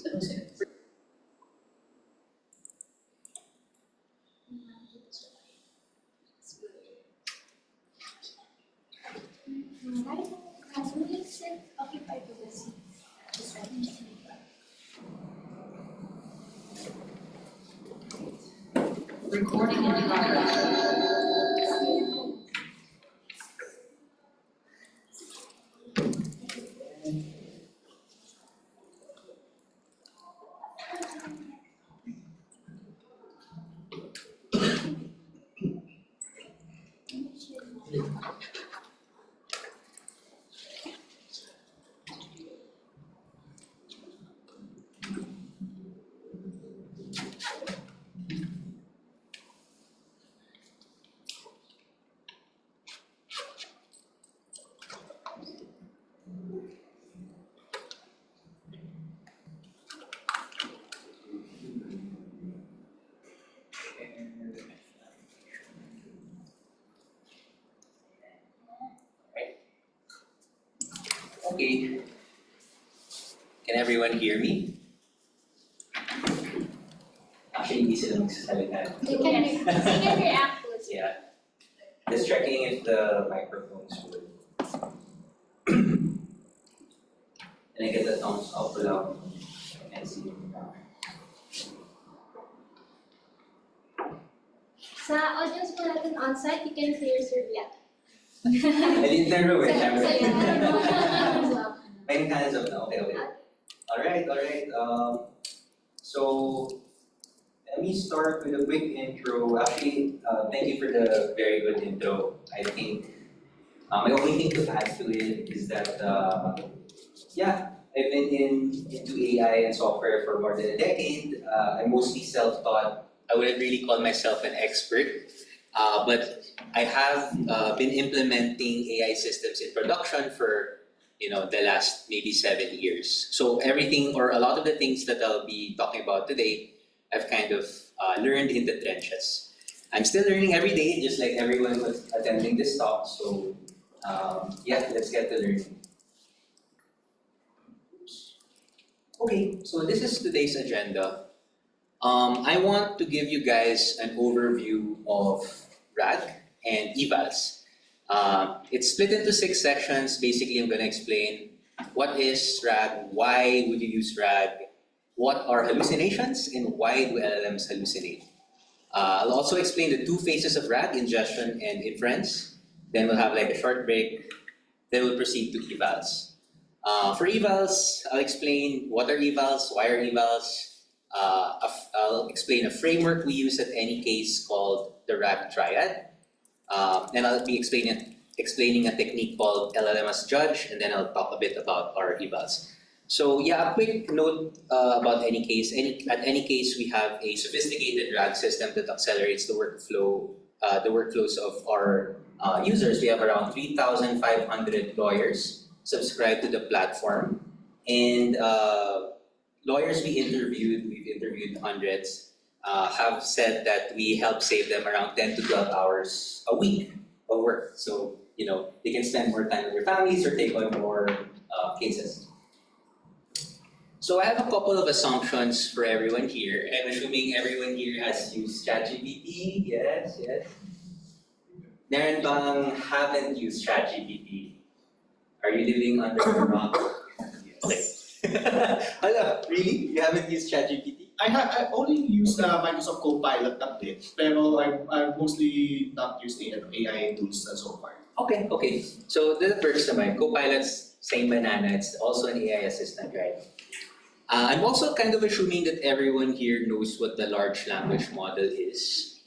Right now, gradually sit occupied with the seat. Recording in progress. Okay, can everyone hear me? Actually, hindi sila magsasalita. They can react to it. Yeah. Just checking if the microphones would. Can I get the thumbs up below? I can see it now. Sa audience po natin on-site, you can hear Sir Biat. I didn't know it. So, May hands up now. Okay. Alright. So let me start with a quick intro. Actually, thank you for the very good intro. I think my only thing to add to it is that I've been into AI and software for more than a decade. I'm mostly self-taught. I wouldn't really call myself an expert, but I have been implementing AI systems in production for the last maybe 7 years. So everything or a lot of the things that I'll be talking about today, I've kind of learned in the trenches. I'm still learning every day, just like everyone was attending this talk. So let's get to learning. Okay, so this is today's agenda. I want to give you guys an overview of RAG and evals. It's split into 6 sections. Basically, I'm going to explain what is RAG, why would you use RAG, what are hallucinations, and why do LLMs hallucinate. I'll also explain the 2 phases of RAG, ingestion and inference. Then we'll have like a short break. Then we'll proceed to evals. For evals, I'll explain what are evals, why are evals. I'll explain a framework we use at any case called the RAG triad. And I'll be explaining a technique called LLM as judge, and then I'll talk a bit about our evals. So a quick note about any case. At any case, we have a sophisticated RAG system that accelerates the workflows of our users. We have around 3,500 lawyers subscribed to the platform, and lawyers we've interviewed hundreds, have said that we help save them around 10 to 12 hours a week of work. So, they can spend more time with their families or take on more cases. So I have a couple of assumptions for everyone here. I'm assuming everyone here has used ChatGPT. Yes. Meron bang haven't used ChatGPT? Are you living under a rock? Okay. Hello, really? You haven't used ChatGPT? I only use Microsoft Copilot a bit, pero I've mostly not used AI tools so far. Okay. So the perks naman, Copilot's same banana. It's also an AI assistant, right? I'm also kind of assuming that everyone here knows what the large language model is.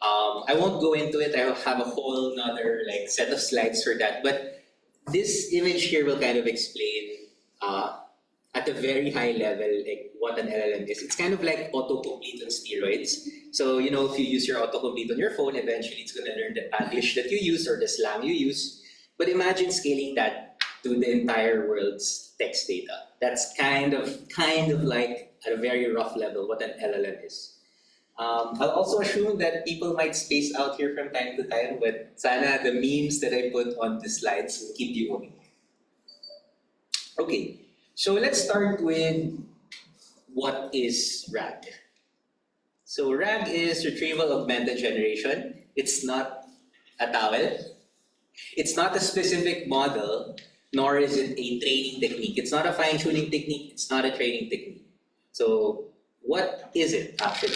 I won't go into it. I have a whole nother set of slides for that. But this image here will kind of explain at a very high level what an LLM is. It's kind of like autocomplete on steroids. So if you use your autocomplete on your phone, eventually it's going to learn the English that you use or the slang you use. But imagine scaling that to the entire world's text data. That's kind of like at a very rough level what an LLM is. I'll also assume that people might space out here from time to time, but sana the memes that I put on the slides will keep you going. Okay, so let's start with what is RAG? So RAG is Retrieval Augmented Generation. It's not a towel. It's not a specific model, nor is it a training technique. It's not a fine-tuning technique. It's not a training technique. So what is it actually?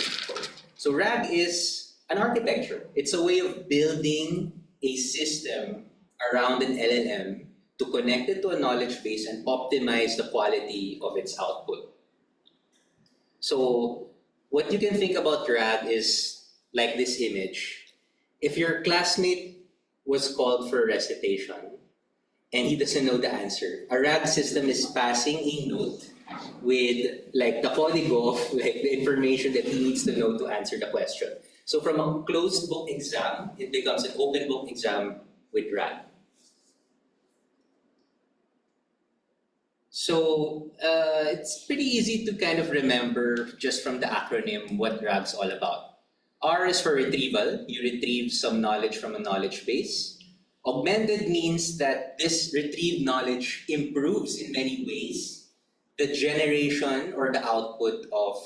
So RAG is an architecture. It's a way of building a system around an LLM to connect it to a knowledge base and optimize the quality of its output. So what you can think about RAG is like this image. If your classmate was called for a recitation and he doesn't know the answer, a RAG system is passing a note with like the código of like the information that he needs to know to answer the question. So from a closed book exam, it becomes an open book exam with RAG. So it's pretty easy to kind of remember just from the acronym what RAG's all about. R is for retrieval. You retrieve some knowledge from a knowledge base. Augmented means that this retrieved knowledge improves in many ways the generation or the output of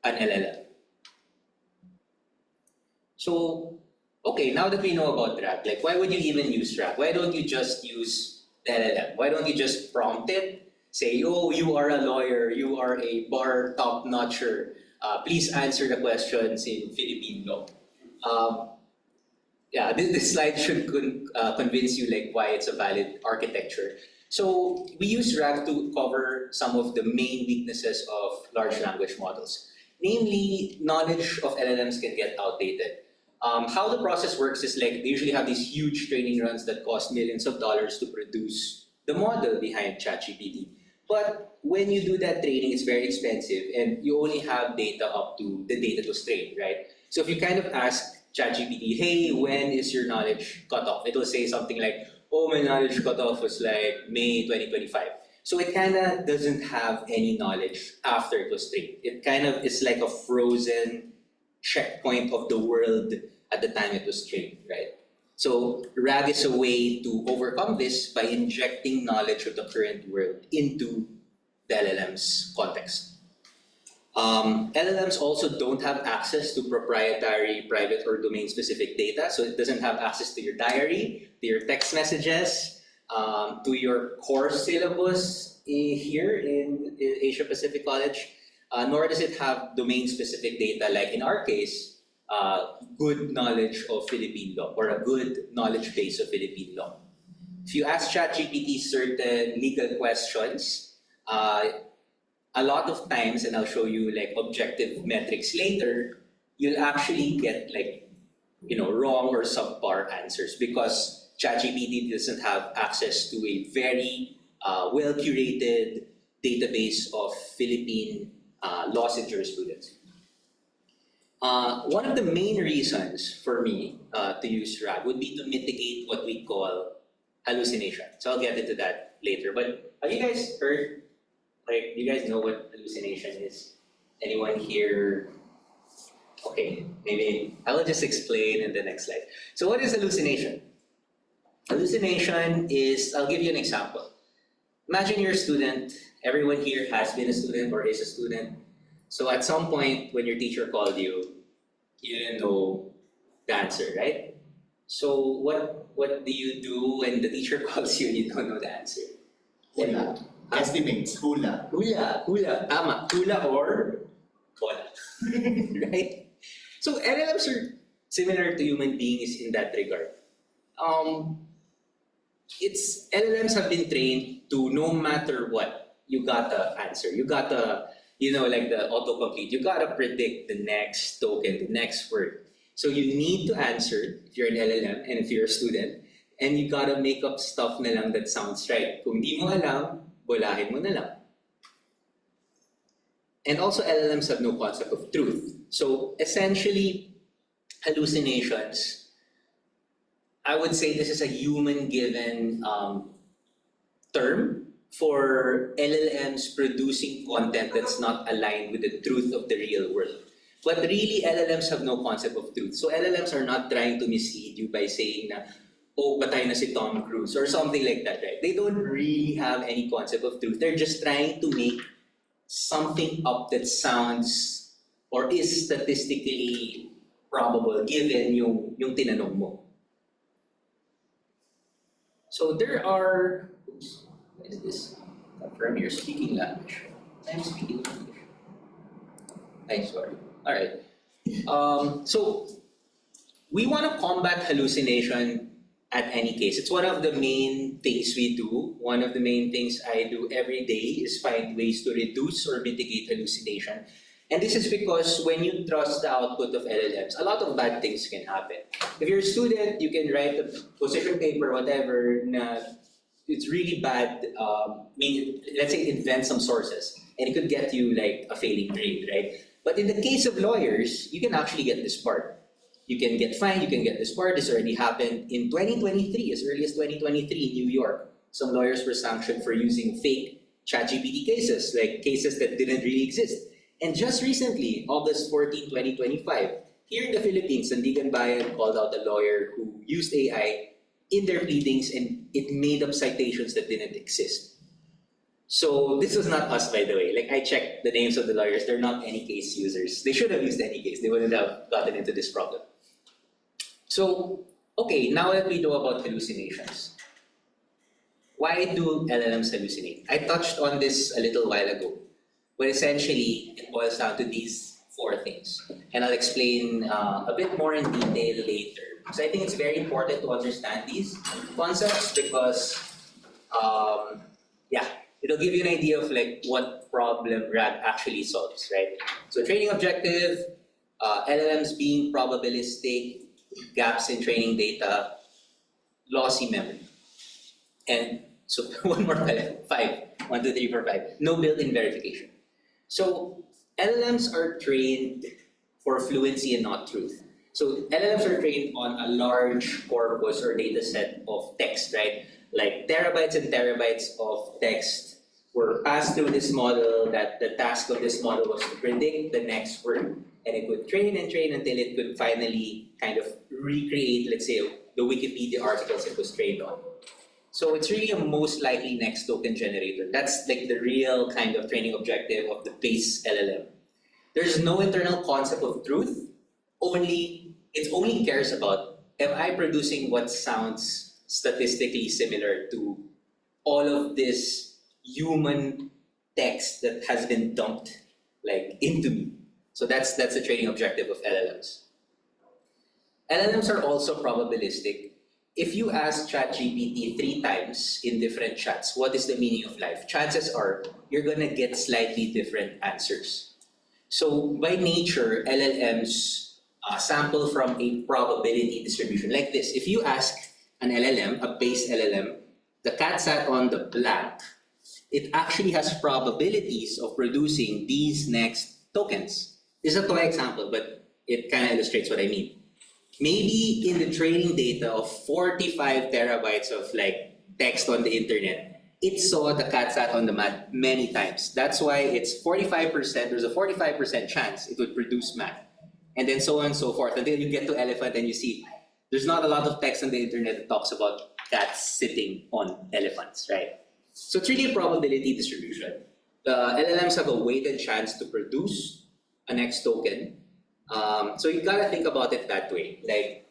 an LLM. So, okay, now that we know about RAG, like why would you even use RAG? Why don't you just use the LLM? Why don't you just prompt it? Say, oh, you are a lawyer, you are a bar top-notcher. Please answer the questions in Philippine law. Yeah, this slide should convince you like why it's a valid architecture. So we use RAG to cover some of the main weaknesses of large language models. Namely, knowledge of LLMs can get outdated. How the process works is like they usually have these huge training runs that cost millions of dollars to produce the model behind ChatGPT. But when you do that training, it's very expensive and you only have data up to the data to train, right? So if you kind of ask ChatGPT, hey, when is your knowledge cutoff? It will say something like, oh, my knowledge cutoff was like May 2025. So it kind of doesn't have any knowledge after it was trained. It kind of is like a frozen checkpoint of the world at the time it was trained, right? So RAG is a way to overcome this by injecting knowledge of the current world into the LLM's context. LLMs also don't have access to proprietary, private, or domain-specific data. So it doesn't have access to your diary, to your text messages, to your course syllabus here in Asia Pacific College, nor does it have domain-specific data like in our case, good knowledge of Philippine law or a good knowledge base of Philippine law. If you ask ChatGPT certain legal questions, a lot of times, and I'll show you like objective metrics later, you'll actually get like, wrong or subpar answers because ChatGPT doesn't have access to a very well-curated database of Philippine laws and jurisprudence. One of the main reasons for me to use RAG would be to mitigate what we call hallucination. So I'll get into that later. But have you guys heard, like, you guys know what hallucination is? Anyone here? Okay, maybe I will just explain in the next slide. So what is hallucination? Hallucination is, I'll give you an example. Imagine you're a student. Everyone here has been a student or is a student. So at some point when your teacher called you, you didn't know the answer, right? So what do you do when the teacher calls you and you don't know the answer? Hula. Estimates. Hula. Hula. Tama. Hula or bola. Right? So LLMs are similar to human beings in that regard. LLMs have been trained to no matter what, you gotta answer. You gotta, like the autocomplete, you gotta predict the next token, the next word. So you need to answer if you're an LLM and if you're a student, and you gotta make up stuff na lang that sounds right. Kung di mo alam, bolahin mo na lang. And also LLMs have no concept of truth. So essentially, hallucinations, I would say this is a human-given term for LLMs producing content that's not aligned with the truth of the real world. But really, LLMs have no concept of truth. So LLMs are not trying to mislead you by saying na, oh, patay na si Tom Cruise or something like that, right? They don't really have any concept of truth. They're just trying to make something up that sounds or is statistically probable given yung tinanong mo. So there are, oops, what is this? Confirm your speaking language. I'm speaking English. I'm sorry. All right. So we want to combat hallucination at any case. It's one of the main things we do. One of the main things I do every day is find ways to reduce or mitigate hallucination. And this is because when you trust the output of LLMs, a lot of bad things can happen. If you're a student, you can write a position paper, whatever, na it's really bad. Let's say invent some sources, and it could get you like a failing grade, right? But in the case of lawyers, you can actually get disbarred. You can get fined, you can get disbarred. This already happened in 2023, as early as 2023 in New York. Some lawyers were sanctioned for using fake ChatGPT cases, like cases that didn't really exist. And just recently, August 14, 2025, here in the Philippines, Sandigan Bayan called out a lawyer who used AI in their pleadings and it made up citations that didn't exist. So this was not us, by the way. Like I checked the names of the lawyers, they're not any case users. They should have used any case. They wouldn't have gotten into this problem. So, okay, now that we know about hallucinations, why do LLMs hallucinate? I touched on this a little while ago, but essentially it boils down to these four things. And I'll explain a bit more in detail later. So I think it's very important to understand these concepts because, it'll give you an idea of like what problem RAG actually solves, right? So training objective, LLMs being probabilistic, gaps in training data, lossy memory. And so one more five. 1, 2, 3, 4, 5. No built-in verification. So LLMs are trained for fluency and not truth. So LLMs are trained on a large corpus or data set of text, right? Like terabytes and terabytes of text were passed through this model that the task of this model was to predict the next word. And it would train and train until it could finally kind of recreate, let's say, the Wikipedia articles it was trained on. So it's really a most likely next token generator. That's like the real kind of training objective of the base LLM. There's no internal concept of truth. It only cares about, am I producing what sounds statistically similar to all of this human text that has been dumped like into me. So that's the training objective of LLMs. LLMs are also probabilistic. If you ask ChatGPT 3 times in different chats, what is the meaning of life? Chances are you're gonna get slightly different answers. So by nature, LLMs sample from a probability distribution like this. If you ask an LLM, a base LLM, the cat sat on the blank, it actually has probabilities of producing these next tokens. This is a toy example, but it kind of illustrates what I mean. Maybe in the training data of 45 terabytes of like text on the internet, it saw the cat sat on the mat many times. That's why it's 45%, there's a 45% chance it would produce math. And then so on and so forth, until you get to elephant and you see there's not a lot of text on the internet that talks about cats sitting on elephants, right? So it's really a probability distribution. The LLMs have a weighted chance to produce a next token. So you gotta think about it that way. Like,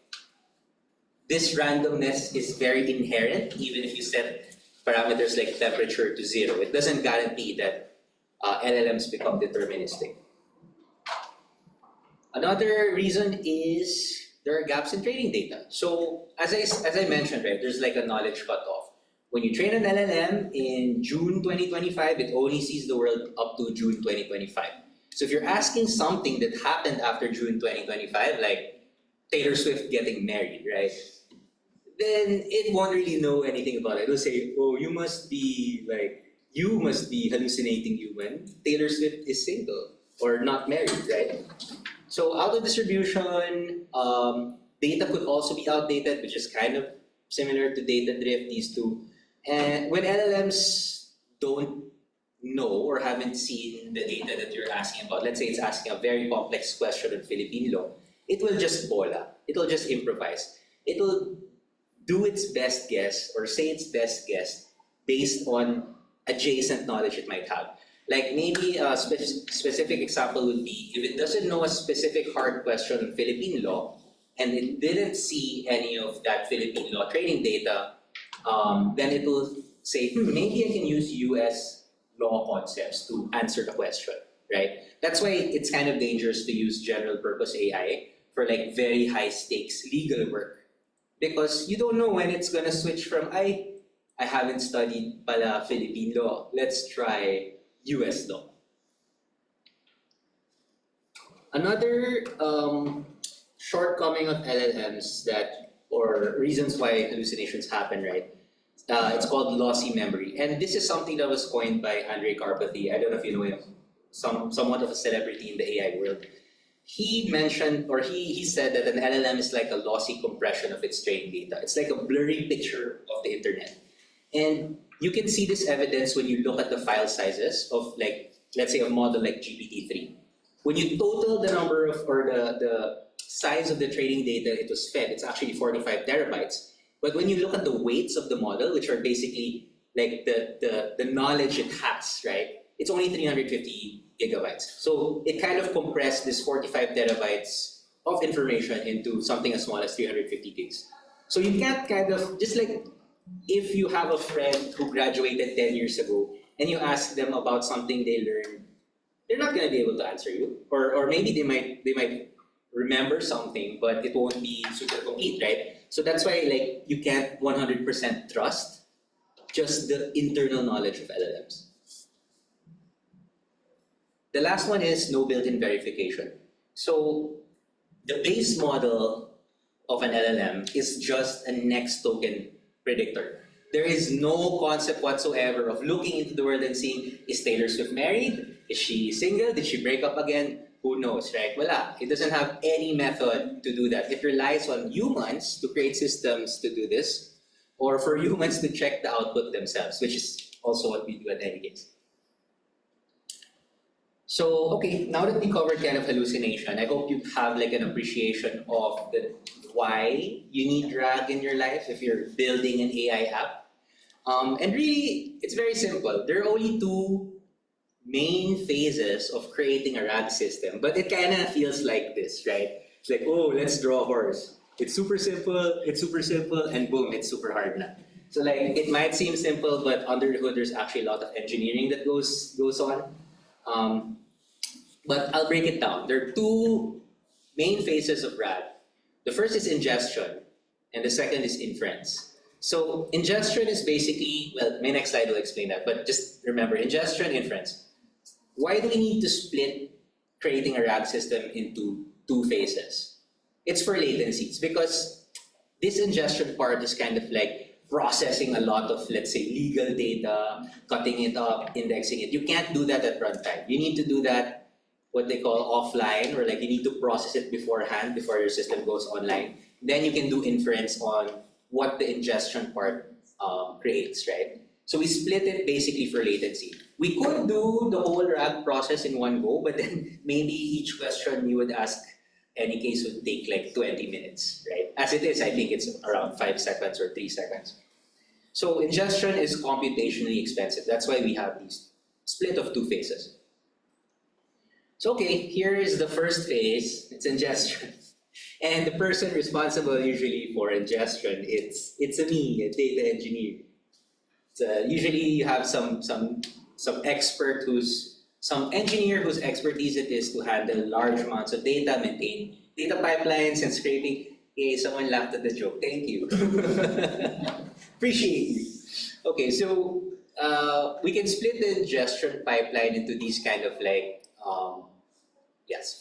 this randomness is very inherent, even if you set parameters like temperature to 0. It doesn't guarantee that LLMs become deterministic. Another reason is there are gaps in training data. So as I mentioned, right, there's like a knowledge cutoff. When you train an LLM in June 2025, it only sees the world up to June 2025. So if you're asking something that happened after June 2025, like Taylor Swift getting married, right? Then it won't really know anything about it. It'll say, oh, you must be hallucinating human. Taylor Swift is single or not married, right? So auto distribution, data could also be outdated, which is kind of similar to data drift, these two. And when LLMs don't know or haven't seen the data that you're asking about, let's say it's asking a very complex question in Philippine law, it will just bola. It'll just improvise. It'll do its best guess or say its best guess based on adjacent knowledge it might have. Like maybe a specific example would be if it doesn't know a specific hard question on Philippine law and it didn't see any of that Philippine law training data, then it will say, maybe I can use US law concepts to answer the question, right? That's why it's kind of dangerous to use general purpose AI for like very high stakes legal work because you don't know when it's gonna switch from I haven't studied pala Philippine law. Let's try US law. Another shortcoming of LLMs or reasons why hallucinations happen, right? It's called lossy memory. And this is something that was coined by Andre Karpathy. I don't know if you know him, somewhat of a celebrity in the AI world. He mentioned, or he said that an LLM is like a lossy compression of its training data. It's like a blurry picture of the internet. And you can see this evidence when you look at the file sizes of like, let's say a model like GPT-3. When you total the number of, or the size of the training data it was fed, it's actually 45 terabytes. But when you look at the weights of the model, which are basically like the knowledge it has, right? It's only 350 gigabytes. So it kind of compressed this 45 terabytes of information into something as small as 350 gigs. So you can't kind of, just like if you have a friend who graduated 10 years ago and you ask them about something they learned, they're not going to be able to answer you. Or maybe they might remember something, but it won't be super complete, right? So that's why like you can't 100% trust just the internal knowledge of LLMs. The last one is no built-in verification. So the base model of an LLM is just a next token predictor. There is no concept whatsoever of looking into the world and seeing, is Taylor Swift married? Is she single? Did she break up again? Who knows, right? Wala. It doesn't have any method to do that. It relies on humans to create systems to do this, or for humans to check the output themselves, which is also what we do at any case. So, okay, now that we covered kind of hallucination, I hope you have like an appreciation of why you need RAG in your life if you're building an AI app. And really, it's very simple. There are only two main phases of creating a RAG system, but it kind of feels like this, right? It's like, oh, let's draw a horse. It's super simple, and boom, it's super hard now. So like, it might seem simple, but under the hood, there's actually a lot of engineering that goes on. But I'll break it down. There are two main phases of RAG. The first is ingestion, and the second is inference. So ingestion is basically, well, my next slide will explain that, but just remember, ingestion, inference. Why do we need to split creating a RAG system into two phases? It's for latencies, because this ingestion part is kind of like processing a lot of, let's say, legal data, cutting it up, indexing it. You can't do that at runtime. You need to do that what they call offline, or like you need to process it beforehand before your system goes online. Then you can do inference on what the ingestion part creates, right? So we split it basically for latency. We could do the whole RAG process in one go, but then maybe each question you would ask any case would take like 20 minutes, right? As it is, I think it's around 5 seconds or 3 seconds. So ingestion is computationally expensive. That's why we have these split of two phases. So okay, here is the first phase, it's ingestion. And the person responsible usually for ingestion, it's a me, a data engineer. Usually you have some expert some engineer whose expertise it is to handle large amounts of data, maintain data pipelines and scraping. Hey, someone laughed at the joke, thank you. Appreciate you. Okay, so we can split the ingestion pipeline into these kind of like,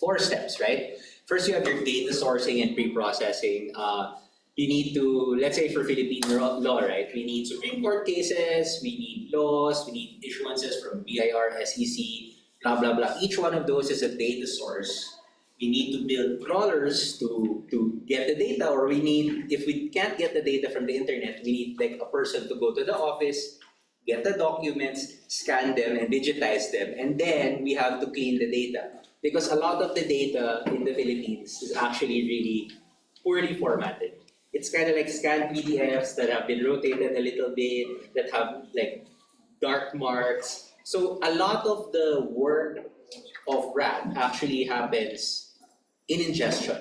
4 steps, right? First, you have your data sourcing and pre-processing. You need to, let's say for Philippine law, right? We need Supreme Court cases, we need laws, we need issuances from BIR, SEC, blah, blah, blah. Each one of those is a data source. We need to build crawlers to get the data, or we need, if we can't get the data from the internet, we need like a person to go to the office, get the documents, scan them, and digitize them. And then we have to clean the data. Because a lot of the data in the Philippines is actually really poorly formatted. It's kind of like scanned PDFs that have been rotated a little bit, that have like dark marks. So a lot of the work of RAG actually happens in ingestion.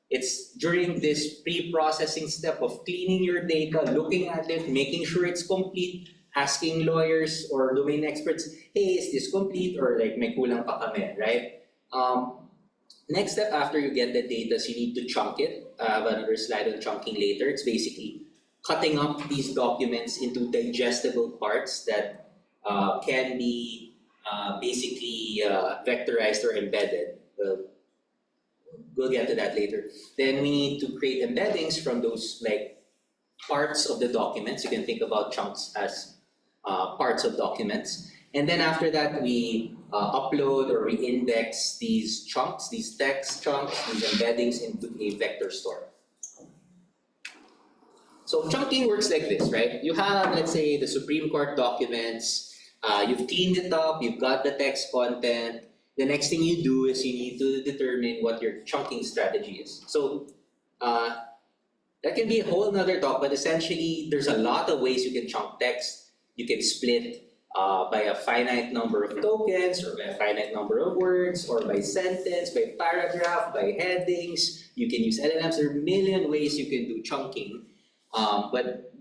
It's during this pre-processing step of cleaning your data, looking at it, making sure it's complete, asking lawyers or domain experts, hey, is this complete? Or like, may kulang pa kami, right? Next step after you get the data is you need to chunk it. I have another slide on chunking later. It's basically cutting up these documents into digestible parts that can be basically vectorized or embedded. We'll get to that later. Then we need to create embeddings from those like parts of the documents. You can think about chunks as parts of documents. And then after that, we upload or we index these chunks, these text chunks, these embeddings into a vector store. So chunking works like this, right? You have, let's say, the Supreme Court documents, you've cleaned it up, you've got the text content. The next thing you do is you need to determine what your chunking strategy is. So that can be a whole nother talk, but essentially there's a lot of ways you can chunk text. You can split by a finite number of tokens, or by a finite number of words, or by sentence, by paragraph, by headings. You can use LLMs. There are a million ways you can do chunking. But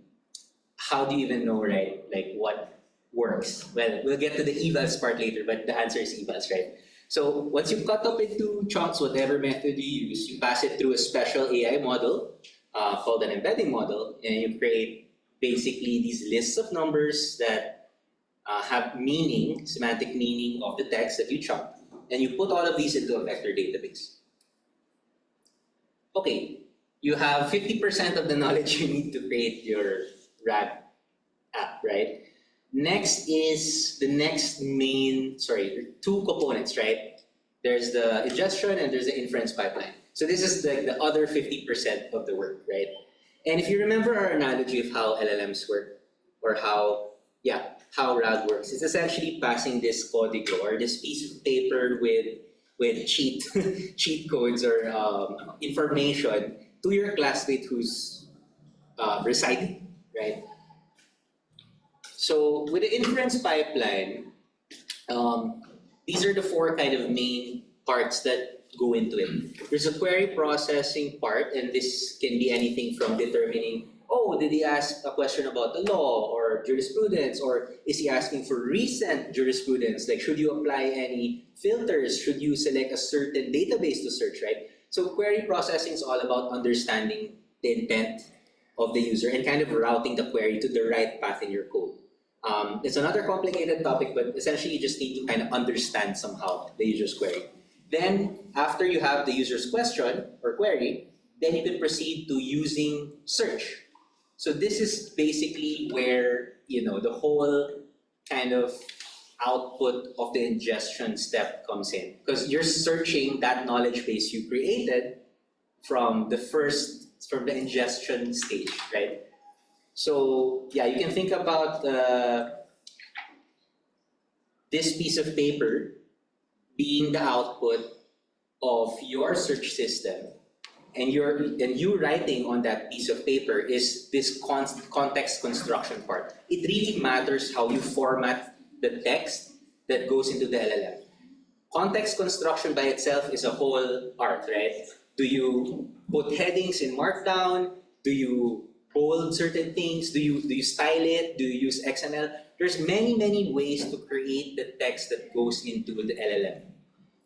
how do you even know, right, like what works? Well, we'll get to the evals part later, but the answer is evals, right? So once you cut up into chunks, whatever method you use, you pass it through a special AI model called an embedding model, and you create basically these lists of numbers that have meaning, semantic meaning of the text that you chunk, and you put all of these into a vector database. Okay, you have 50% of the knowledge you need to create your RAG app, right? Next is the next main, sorry, there are two components, right? There's the ingestion and there's the inference pipeline. So this is the other 50% of the work, right? And if you remember our analogy of how LLMs work, or how RAG works, it's essentially passing this código or this piece of paper with cheat codes or information to your classmate who's reciting, right? So with the inference pipeline, these are the four kind of main parts that go into it. There's a query processing part, and this can be anything from determining, oh, did he ask a question about the law or jurisprudence, or is he asking for recent jurisprudence? Like, should you apply any filters? Should you select a certain database to search, right? So query processing is all about understanding the intent of the user and kind of routing the query to the right path in your code. It's another complicated topic, but essentially you just need to kind of understand somehow the user's query. Then, after you have the user's question or query, then you can proceed to using search. So this is basically where, the whole kind of output of the ingestion step comes in. Because you're searching that knowledge base you created from the ingestion stage, right? So yeah, you can think about this piece of paper being the output of your search system, and you writing on that piece of paper is this context construction part. It really matters how you format the text that goes into the LLM. Context construction by itself is a whole art, right? Do you put headings in Markdown? Do you bold certain things? Do you style it? Do you use XML? There's many ways to create the text that goes into the LLM.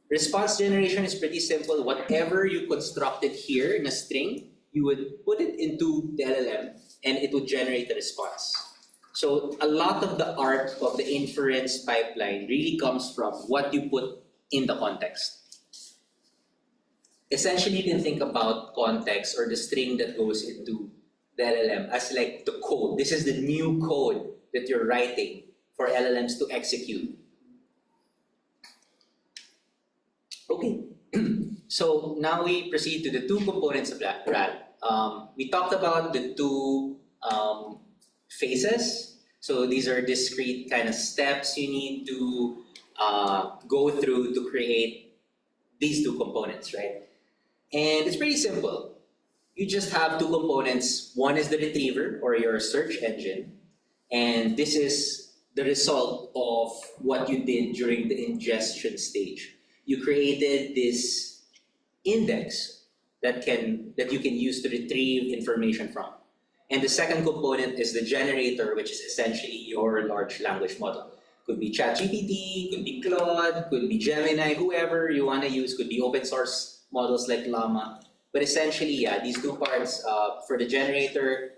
Response generation is pretty simple. Whatever you constructed here in a string, you would put it into the LLM and it would generate a response. So a lot of the art of the inference pipeline really comes from what you put in the context. Essentially, you can think about context or the string that goes into the LLM as like the code. This is the new code that you're writing for LLMs to execute. Okay, so now we proceed to the two components of RAG. We talked about the two phases. So these are discrete kind of steps you need to go through to create these two components, right? And it's pretty simple. You just have two components. One is the retriever or your search engine. And this is the result of what you did during the ingestion stage. You created this index that you can use to retrieve information from. And the second component is the generator, which is essentially your large language model. Could be ChatGPT, could be Claude, could be Gemini, whoever you want to use, could be open source models like Llama. But essentially, yeah, these two parts, for the generator,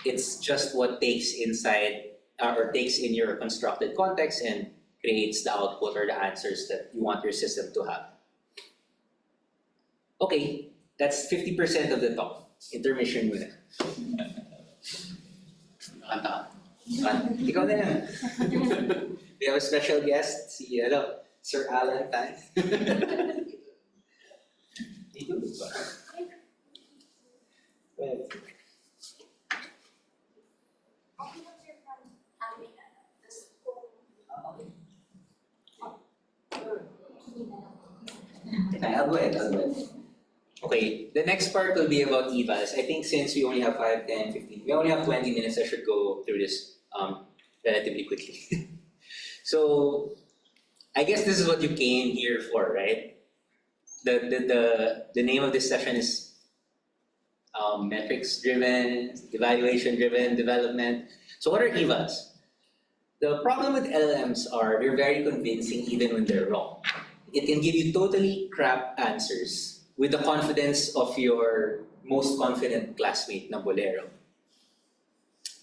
it's just what takes inside or takes in your constructed context and creates the output or the answers that you want your system to have. Okay, that's 50% of the talk. Intermission muna. Ikaw na lang. We have a special guest, si Sir Alan Tan. Dito ba? Well, I'll go ahead. Okay, the next part will be about evals. I think since we only have 5, 10, 15, we only have 20 minutes, I should go through this relatively quickly. So, I guess this is what you came here for, right? The name of this session is metrics-driven, evaluation-driven development. So what are evals? The problem with LLMs are they're very convincing even when they're wrong. It can give you totally crap answers with the confidence of your most confident classmate na bolero.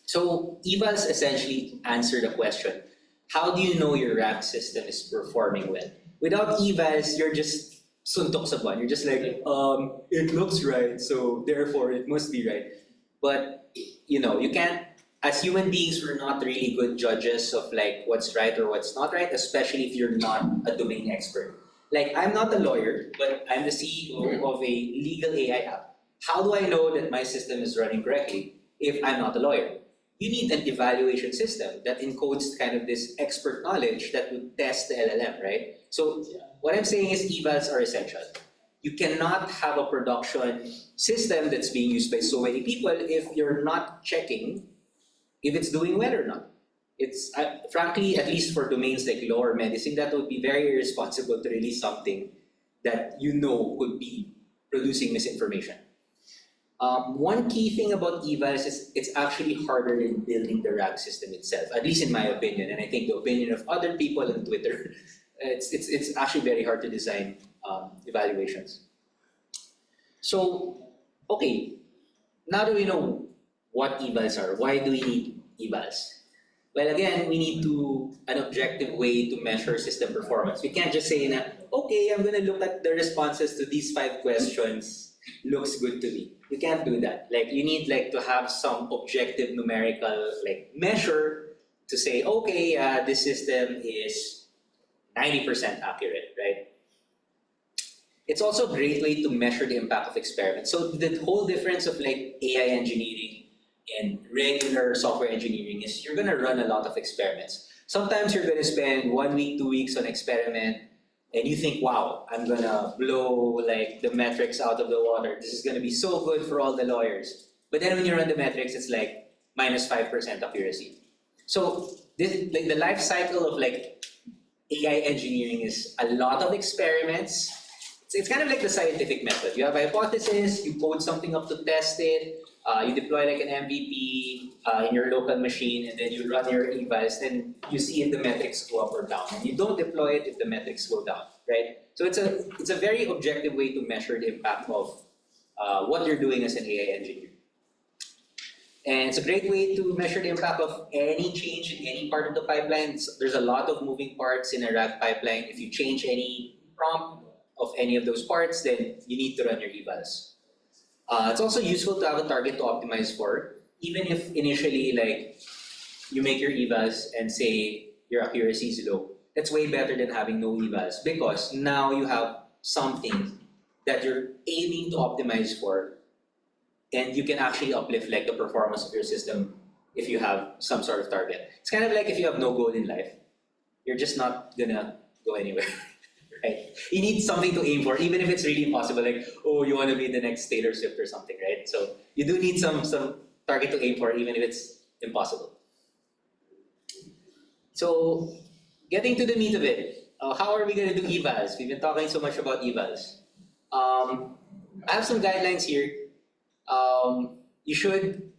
So evals essentially answer the question, how do you know your RAG system is performing well? Without evals, you're just suntok sa buwan. You're just like, it looks right, so therefore it must be right. But you can't, as human beings, we're not really good judges of like what's right or what's not right, especially if you're not a domain expert. Like, I'm not a lawyer, but I'm the CEO of a legal AI app. How do I know that my system is running correctly if I'm not a lawyer? You need an evaluation system that encodes kind of this expert knowledge that would test the LLM, right? So what I'm saying is evals are essential. You cannot have a production system that's being used by so many people if you're not checking if it's doing well or not. It's frankly, at least for domains like law or medicine, that would be very irresponsible to release something that you know could be producing misinformation. One key thing about evals is it's actually harder than building the RAG system itself, at least in my opinion, and I think the opinion of other people on Twitter. It's actually very hard to design evaluations. So, okay, now that we know what evals are, why do we need evals? Well, again, we need an objective way to measure system performance. We can't just say, okay, I'm going to look at the responses to these 5 questions. Looks good to me. You can't do that. Like, you need to have some objective numerical measure to say, okay, this system is 90% accurate, right? It's also a great way to measure the impact of experiments. So the whole difference of AI engineering and regular software engineering is you're going to run a lot of experiments. Sometimes you're going to spend 1 week, 2 weeks on experiment, and you think, wow, I'm going to blow the metrics out of the water. This is going to be so good for all the lawyers. But then when you run the metrics, it's minus 5% accuracy. So this, the life cycle of AI engineering is a lot of experiments. It's kind of like the scientific method. You have a hypothesis, you code something up to test it, you deploy an MVP in your local machine, and then you run your evals, and you see if the metrics go up or down. And you don't deploy it if the metrics go down, right? So it's a very objective way to measure the impact of what you're doing as an AI engineer. And it's a great way to measure the impact of any change in any part of the pipeline. There's a lot of moving parts in a RAG pipeline. If you change any prompt of any of those parts, then you need to run your evals. It's also useful to have a target to optimize for, even if initially you make your evals and say your accuracy is low. That's way better than having no evals, because now you have something that you're aiming to optimize for, and you can actually uplift the performance of your system if you have some sort of target. It's kind of like if you have no goal in life, you're just not gonna go anywhere. Right? You need something to aim for, even if it's really impossible. You want to be the next Taylor Swift or something, right? So you do need some target to aim for, even if it's impossible. So, getting to the meat of it, how are we going to do evals? We've been talking so much about evals. I have some guidelines here. You should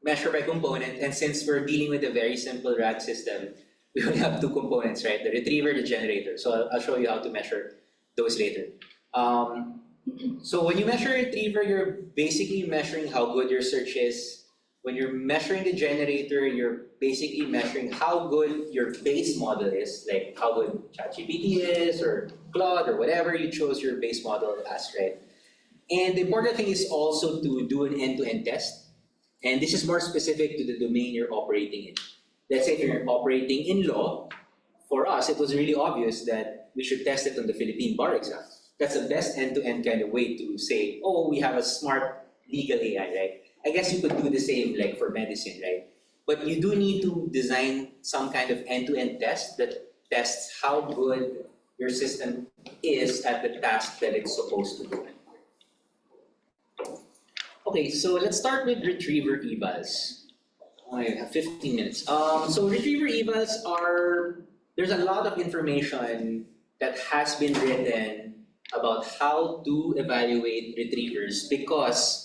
measure by component, and since we're dealing with a very simple RAG system, we only have two components, right? The retriever, the generator. So I'll show you how to measure those later. So when you measure a retriever, you're basically measuring how good your search is. When you're measuring the generator, you're basically measuring how good your base model is, like how good ChatGPT is, or Claude, or whatever you chose your base model as, right? And the important thing is also to do an end-to-end test. And this is more specific to the domain you're operating in. Let's say if you're operating in law, for us, it was really obvious that we should test it on the Philippine bar exam. That's the best end-to-end kind of way to say, oh, we have a smart legal AI, right? I guess you could do the same like for medicine, right? But you do need to design some kind of end-to-end test that tests how good your system is at the task that it's supposed to do. Okay, so let's start with retriever evals. I have 15 minutes. So retriever evals are, there's a lot of information that has been written about how to evaluate retrievers because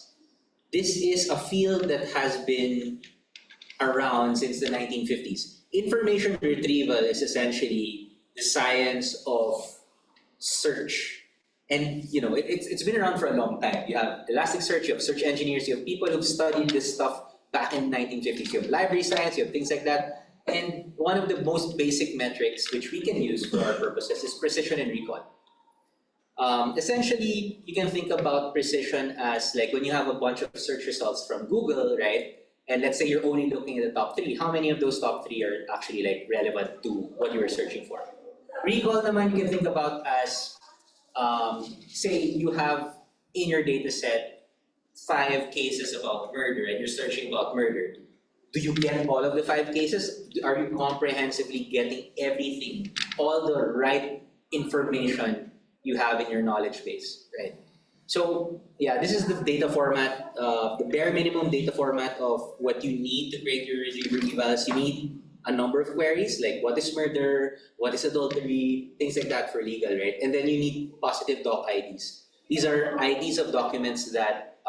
this is a field that has been around since the 1950s. Information retrieval is essentially the science of search. And you know, it's been around for a long time. You have Elasticsearch, you have search engineers, you have people who've studied this stuff back in the 1950s. You have library science, you have things like that. And one of the most basic metrics which we can use for our purposes is precision and recall. Essentially, you can think about precision as like when you have a bunch of search results from Google, right? And let's say you're only looking at the top three. How many of those top three are actually like relevant to what you were searching for? Recall naman you can think about as, say you have in your data set 5 cases about murder and you're searching about murder. Do you get all of the 5 cases? Are you comprehensively getting everything, all the right information you have in your knowledge base, right? So yeah, this is the data format, the bare minimum data format of what you need to create your retriever evals. You need a number of queries, like what is murder, what is adultery, things like that for legal, right? And then you need positive doc IDs. These are IDs of documents that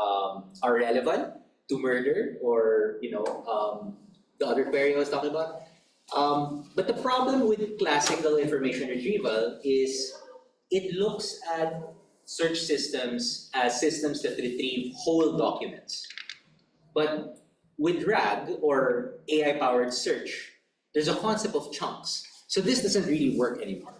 are relevant to murder or the other query I was talking about. But the problem with classical information retrieval is it looks at search systems as systems that retrieve whole documents. But with RAG or AI-powered search, there's a concept of chunks. So this doesn't really work anymore.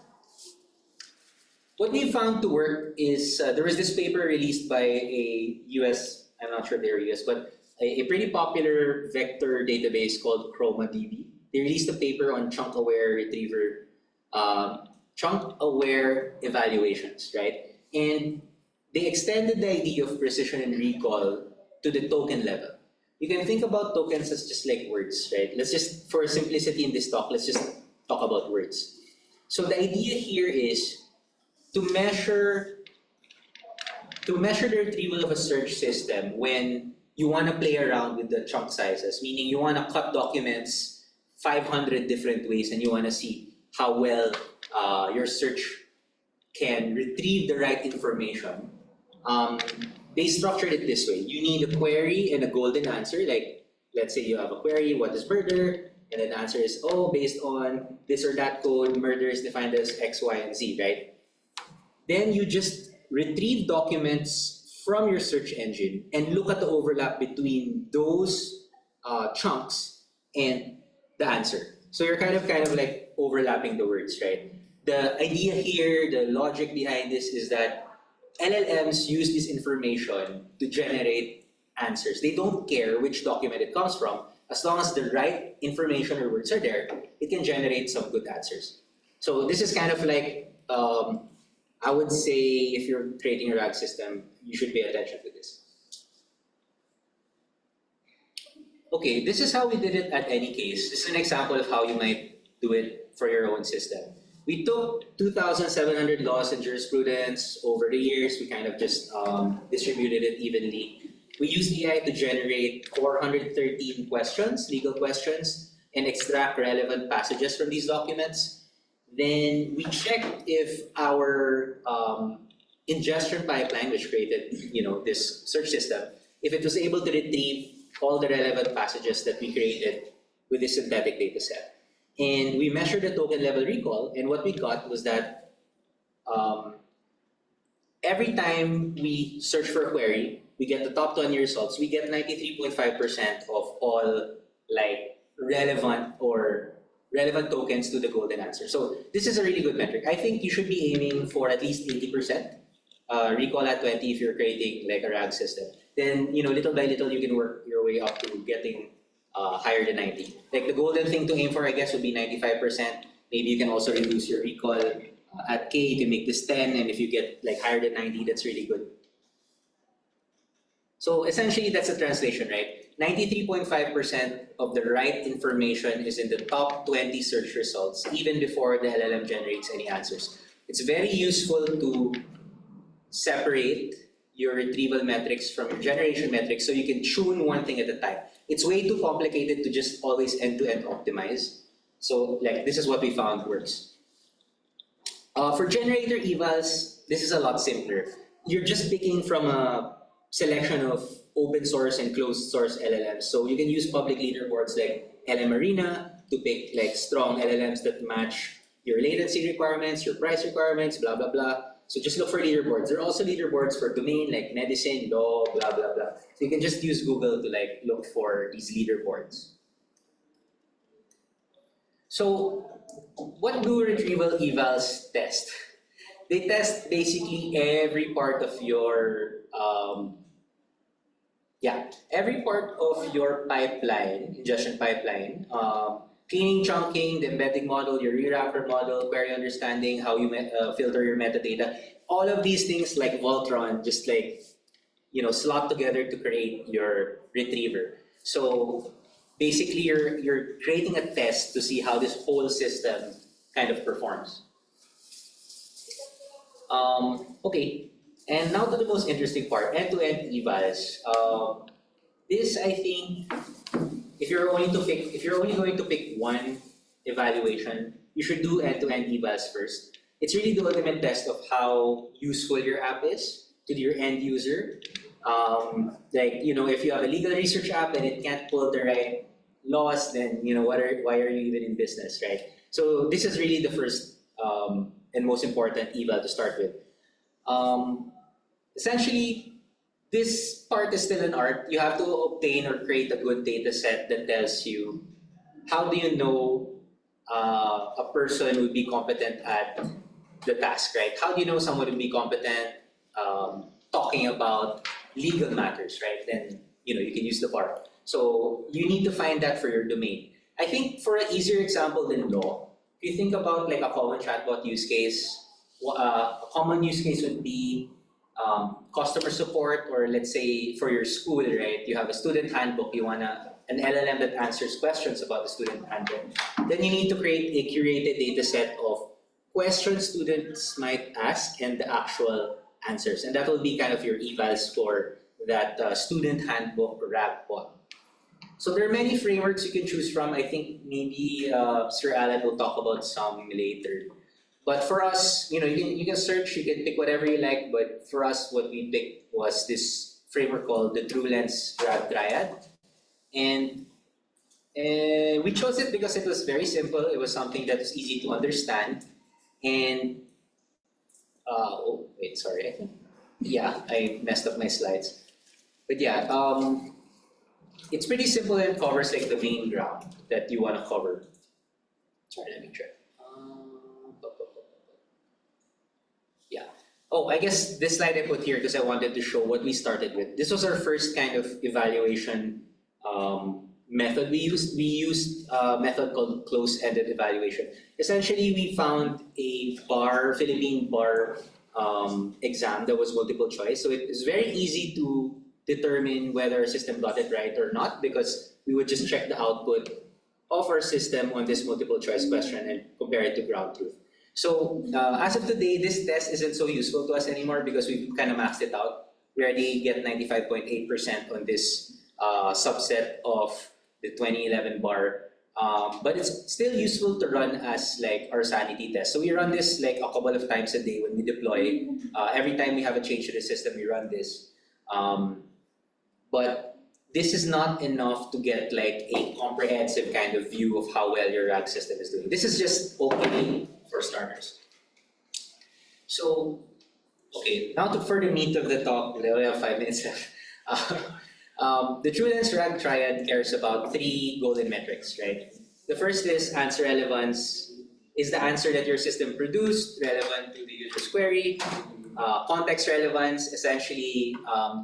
What we found to work is there was this paper released by a US, I'm not sure if they're US, but a pretty popular vector database called ChromaDB. They released a paper on chunk-aware retriever, chunk-aware evaluations, right? And they extended the idea of precision and recall to the token level. You can think about tokens as just like words, right? Let's just, for simplicity in this talk, let's just talk about words. So the idea here is to measure the retrieval of a search system when you want to play around with the chunk sizes, meaning you want to cut documents 500 different ways and you want to see how well your search can retrieve the right information. They structured it this way. You need a query and a golden answer. Like, let's say you have a query, what is murder? And then the answer is, oh, based on this or that code, murder is defined as X, Y, and Z, right? Then you just retrieve documents from your search engine and look at the overlap between those chunks and the answer. So you're kind of like overlapping the words, right? The idea here, the logic behind this is that LLMs use this information to generate answers. They don't care which document it comes from. As long as the right information or words are there, it can generate some good answers. So this is kind of like, I would say if you're creating a RAG system, you should pay attention to this. Okay, this is how we did it at Anycase. This is an example of how you might do it for your own system. We took 2,700 laws and jurisprudence over the years. We kind of just distributed it evenly. We used AI to generate 413 questions, legal questions. and extract relevant passages from these documents. Then we checked if our ingestion pipeline, which created this search system, if it was able to retrieve all the relevant passages that we created with this synthetic data set. And we measured the token level recall, and what we got was that every time we search for a query, we get the top 20 results, we get 93.5% of all relevant tokens to the golden answer. So this is a really good metric. I think you should be aiming for at least 80%. Recall at 20 if you're creating a RAG system. Then little by little you can work your way up to getting higher than 90. The golden thing to aim for, I guess, would be 95%. Maybe you can also reduce your recall at K. You can make this 10, and if you get higher than 90, that's really good. So essentially, that's a translation, right? 93.5% of the right information is in the top 20 search results, even before the LLM generates any answers. It's very useful to separate your retrieval metrics from your generation metrics so you can tune one thing at a time. It's way too complicated to just always end-to-end optimize. So this is what we found works. For generator evals, this is a lot simpler. You're just picking from a selection of open source and closed source LLMs. So you can use public leaderboards like LM Arena to pick strong LLMs that match your latency requirements, your price requirements, blah, blah, blah. So just look for leaderboards. There are also leaderboards for domain like medicine, law, blah, blah, blah. So you can just use Google to look for these leaderboards. So what do retrieval evals test? They test basically every part of your pipeline, ingestion pipeline, cleaning, chunking, the embedding model, your rewrapper model, query understanding, how you filter your metadata. All of these things like Voltron just slot together to create your retriever. So basically you're creating a test to see how this whole system kind of performs. Okay, and now to the most interesting part, end-to-end evals. This, I think, if you're only going to pick one evaluation, you should do end-to-end evals first. It's really the ultimate test of how useful your app is to your end user. If you have a legal research app and it can't pull the right laws, then why are you even in business, right? So this is really the first and most important eval to start with. Essentially, this part is still an art. You have to obtain or create a good data set that tells you how do you know a person would be competent at the task, right? How do you know someone would be competent talking about legal matters, right? Then you can use the bar. So you need to find that for your domain. I think for an easier example than law, if you think about a common chatbot use case, a common use case would be customer support, or let's say for your school, right? You have a student handbook, you want an LLM that answers questions about the student handbook. Then you need to create a curated data set of questions students might ask and the actual answers. And that will be kind of your evals for that student handbook RAG bot. So there are many frameworks you can choose from. I think maybe Sir Alan will talk about some later. But for us, you can search, you can pick whatever you like. But for us, what we picked was this framework called the TrueLens RAG Triad. And we chose it because it was very simple. It was something that was easy to understand. And, I messed up my slides. But it's pretty simple and covers the main ground that you want to cover. Sorry, let me try. I guess this slide I put here because I wanted to show what we started with. This was our first kind of evaluation method we used. We used a method called close-ended evaluation. Essentially, we found a Philippine bar exam that was multiple choice. So it is very easy to determine whether a system got it right or not, because we would just check the output of our system on this multiple choice question and compare it to ground truth. So as of today, this test isn't so useful to us anymore because we've kind of maxed it out. We already get 95.8% on this subset of the 2011 bar But it's still useful to run as like our sanity test. So we run this like a couple of times a day when we deploy. Every time we have a change to the system, we run this. But this is not enough to get like a comprehensive kind of view of how well your RAG system is doing. This is just okay for starters. So, okay, now to further meat of the talk, we only have 5 minutes left. The TrueLens RAG triad cares about 3 golden metrics, right? The first is answer relevance. Is the answer that your system produced relevant to the user's query? Context relevance, essentially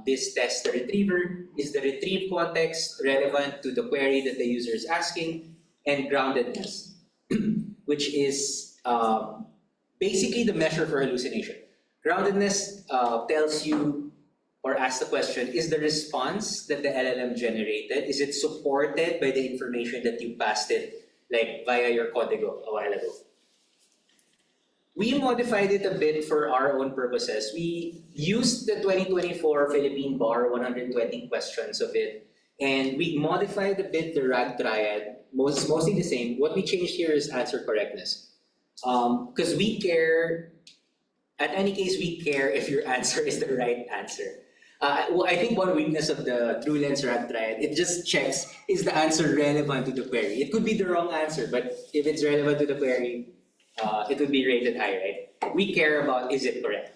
this tests the retriever. Is the retrieved context relevant to the query that the user is asking? And groundedness, which is basically the measure for hallucination. Groundedness tells you or asks the question, is the response that the LLM generated, is it supported by the information that you passed it like via your Código a while ago? We modified it a bit for our own purposes. We used the 2024 Philippine Bar 120 questions of it, and we modified a bit the RAG triad, mostly the same. What we changed here is answer correctness. Because we care, at any case, we care if your answer is the right answer. Well, I think one weakness of the TrueLens RAG triad, it just checks, is the answer relevant to the query? It could be the wrong answer, but if it's relevant to the query, it would be rated high, right? We care about, is it correct?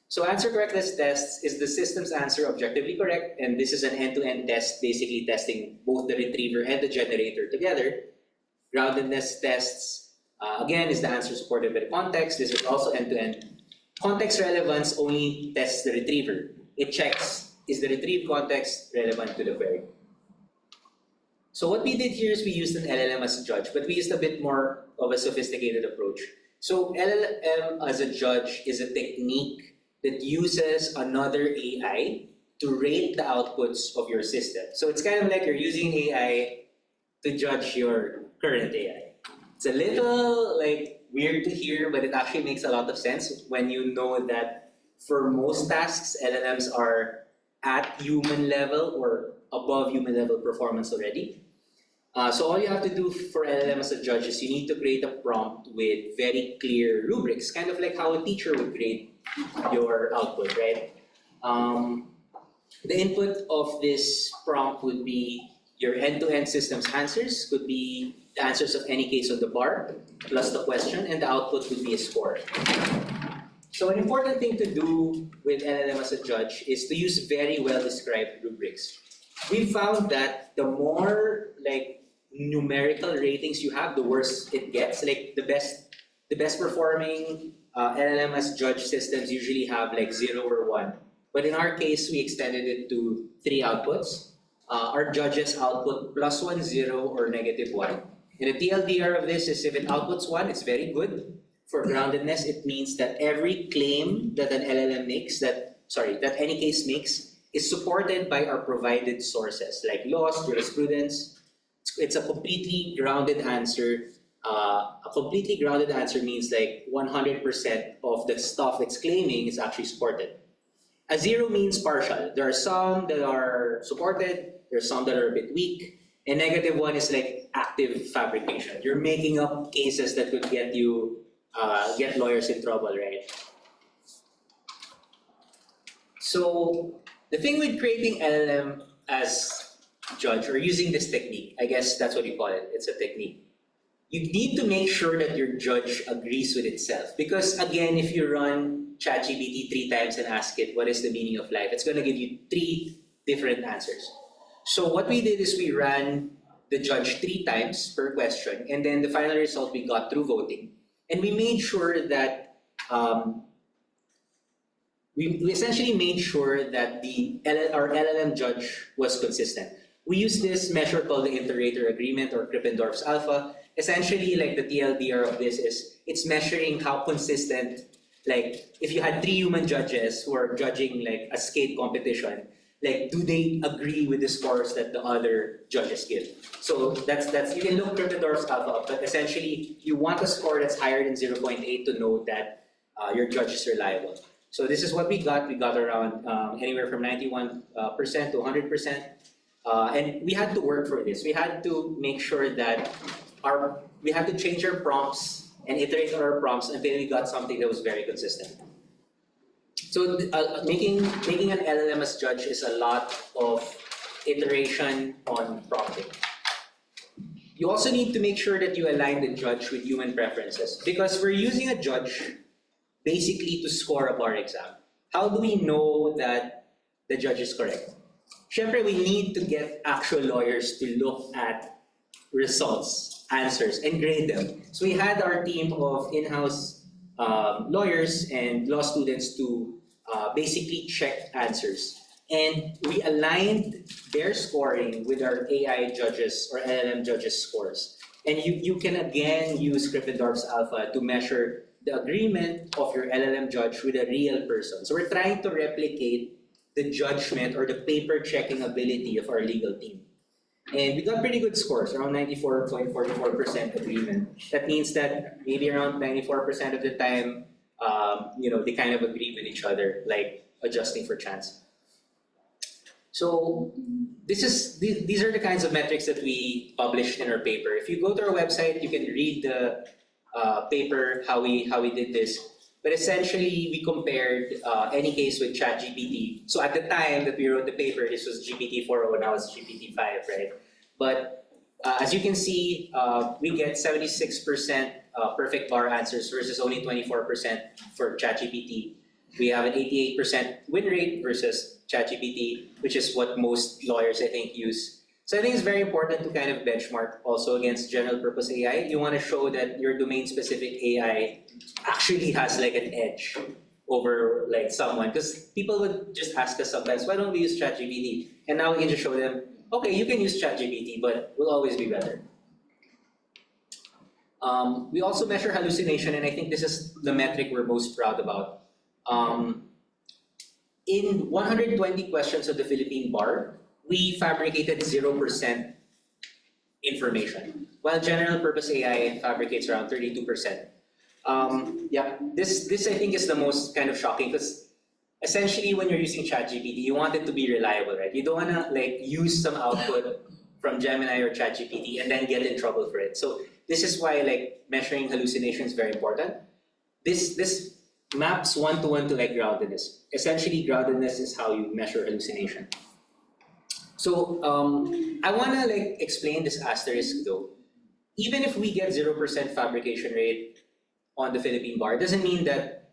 So answer correctness tests is the system's answer objectively correct, and this is an end-to-end test, basically testing both the retriever and the generator together. Groundedness tests, again, is the answer supported by the context. This is also end-to-end. Context relevance only tests the retriever. It checks, is the retrieved context relevant to the query? So what we did here is we used an LLM as a judge, but we used a bit more of a sophisticated approach. So LLM as a judge is a technique that uses another AI to rate the outputs of your system. So it's kind of like you're using AI to judge your current AI. It's a little like weird to hear, but it actually makes a lot of sense when you know that for most tasks, LLMs are at human level or above human level performance already. So all you have to do for LLM as a judge is you need to create a prompt with very clear rubrics, kind of like how a teacher would grade your output, right? The input of this prompt would be your end-to-end system's answers, could be the answers of any case on the bar, plus the question, and the output would be a score. So an important thing to do with LLM as a judge is to use very well-described rubrics. We found that the more like numerical ratings you have, the worse it gets. Like the best performing LLM as judge systems usually have like 0 or 1. But in our case, we extended it to 3 outputs. Our judges output +1, 0, or -1. And the TLDR of this is if it outputs 1, it's very good. For groundedness, it means that every claim that an LLM makes, that any case makes, is supported by our provided sources like laws, jurisprudence. It's a completely grounded answer. A completely grounded answer means like 100% of the stuff it's claiming is actually supported. A 0 means partial. There are some that are supported, there are some that are a bit weak, and -1 is like active fabrication. You're making up cases that could get you get lawyers in trouble, right? So the thing with creating LLM as judge or using this technique, I guess that's what you call it, it's a technique. You need to make sure that your judge agrees with itself. Because again, if you run ChatGPT 3 times and ask it, what is the meaning of life? It's gonna give you 3 different answers. So what we did is we ran the judge 3 times per question, and then the final result we got through voting. And we made sure that we essentially made sure that our LLM judge was consistent. We use this measure called the Inter-Rater Agreement or Krippendorff's Alpha. Essentially, like the TLDR of this is, it's measuring how consistent, like if you had 3 human judges who are judging like a skate competition, like do they agree with the scores that the other judges give? So that's you can look Krippendorff's Alpha up, but essentially you want a score that's higher than 0.8 to know that your judge is reliable. So this is what we got. We got around anywhere from 91% to 100%. And we had to work for this. We had to make sure that we had to change our prompts and iterate on our prompts until we got something that was very consistent. So making an LLM as judge is a lot of iteration on prompting. You also need to make sure that you align the judge with human preferences because we're using a judge basically to score a bar exam. How do we know that the judge is correct? Siyempre, we need to get actual lawyers to look at results, answers, and grade them. So we had our team of in-house lawyers and law students to basically check answers. And we aligned their scoring with our AI judges or LLM judges scores. And you can again use Gryffindor's Alpha to measure the agreement of your LLM judge with a real person. So we're trying to replicate the judgment or the paper checking ability of our legal team. And we got pretty good scores, around 94.44% agreement. That means that maybe around 94% of the time, they kind of agree with each other, like adjusting for chance. So these are the kinds of metrics that we published in our paper. If you go to our website, you can read the paper, how we did this. But essentially, we compared any case with ChatGPT. So at the time that we wrote the paper, this was GPT 4.0, now it's GPT 5, right? But as you can see, we get 76% perfect bar answers versus only 24% for ChatGPT. We have an 88% win rate versus ChatGPT, which is what most lawyers, I think, use. So I think it's very important to kind of benchmark also against general purpose AI. You want to show that your domain specific AI actually has like an edge over like someone. Because people would just ask us sometimes, why don't we use ChatGPT? And now we can just show them, okay, you can use ChatGPT, but we'll always be better. We also measure hallucination, and I think this is the metric we're most proud about. In 120 questions of the Philippine Bar, we fabricated 0% information, while general purpose AI fabricates around 32%. This I think is the most kind of shocking because essentially when you're using ChatGPT, you want it to be reliable, right? You don't want to like use some output from Gemini or ChatGPT and then get in trouble for it. So this is why like measuring hallucination is very important. This maps one-to-one to like groundedness. Essentially, groundedness is how you measure hallucination. So I want to like explain this asterisk though. Even if we get 0% fabrication rate on the Philippine Bar, it doesn't mean that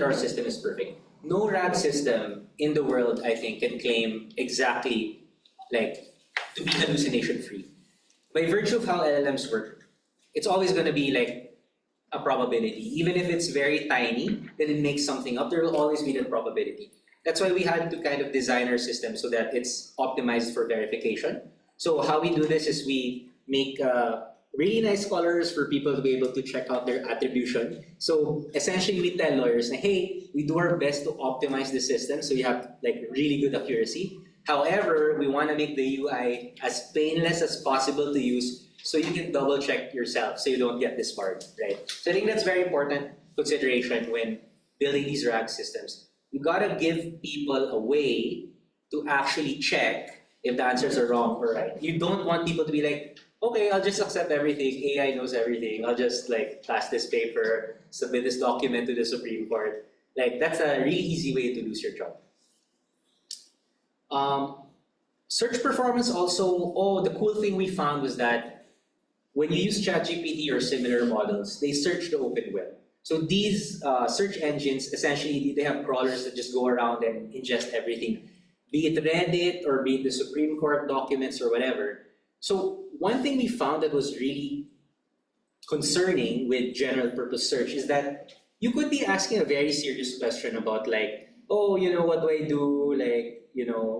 our system is perfect. No RAG system in the world, I think, can claim exactly like to be hallucination free. By virtue of how LLMs work, it's always going to be like a probability. Even if it's very tiny, that it makes something up, there will always be that probability. That's why we had to kind of design our system so that it's optimized for verification. So how we do this is we make really nice colors for people to be able to check out their attribution. So essentially we tell lawyers, hey, we do our best to optimize the system so you have like really good accuracy. However, we want to make the UI as painless as possible to use so you can double check yourself so you don't get disbarred, right? So I think that's very important consideration when building these RAG systems. You gotta give people a way to actually check if the answers are wrong or right. You don't want people to be like, okay, I'll just accept everything, AI knows everything, I'll just like pass this paper, submit this document to the Supreme Court. Like that's a really easy way to lose your job. Search performance also, the cool thing we found was that when you use ChatGPT or similar models, they search the open web. So these search engines, essentially, they have crawlers that just go around and ingest everything, be it Reddit or be it the Supreme Court documents or whatever. So one thing we found that was really concerning with general purpose search is that you could be asking a very serious question about like, oh, what do I do? Like,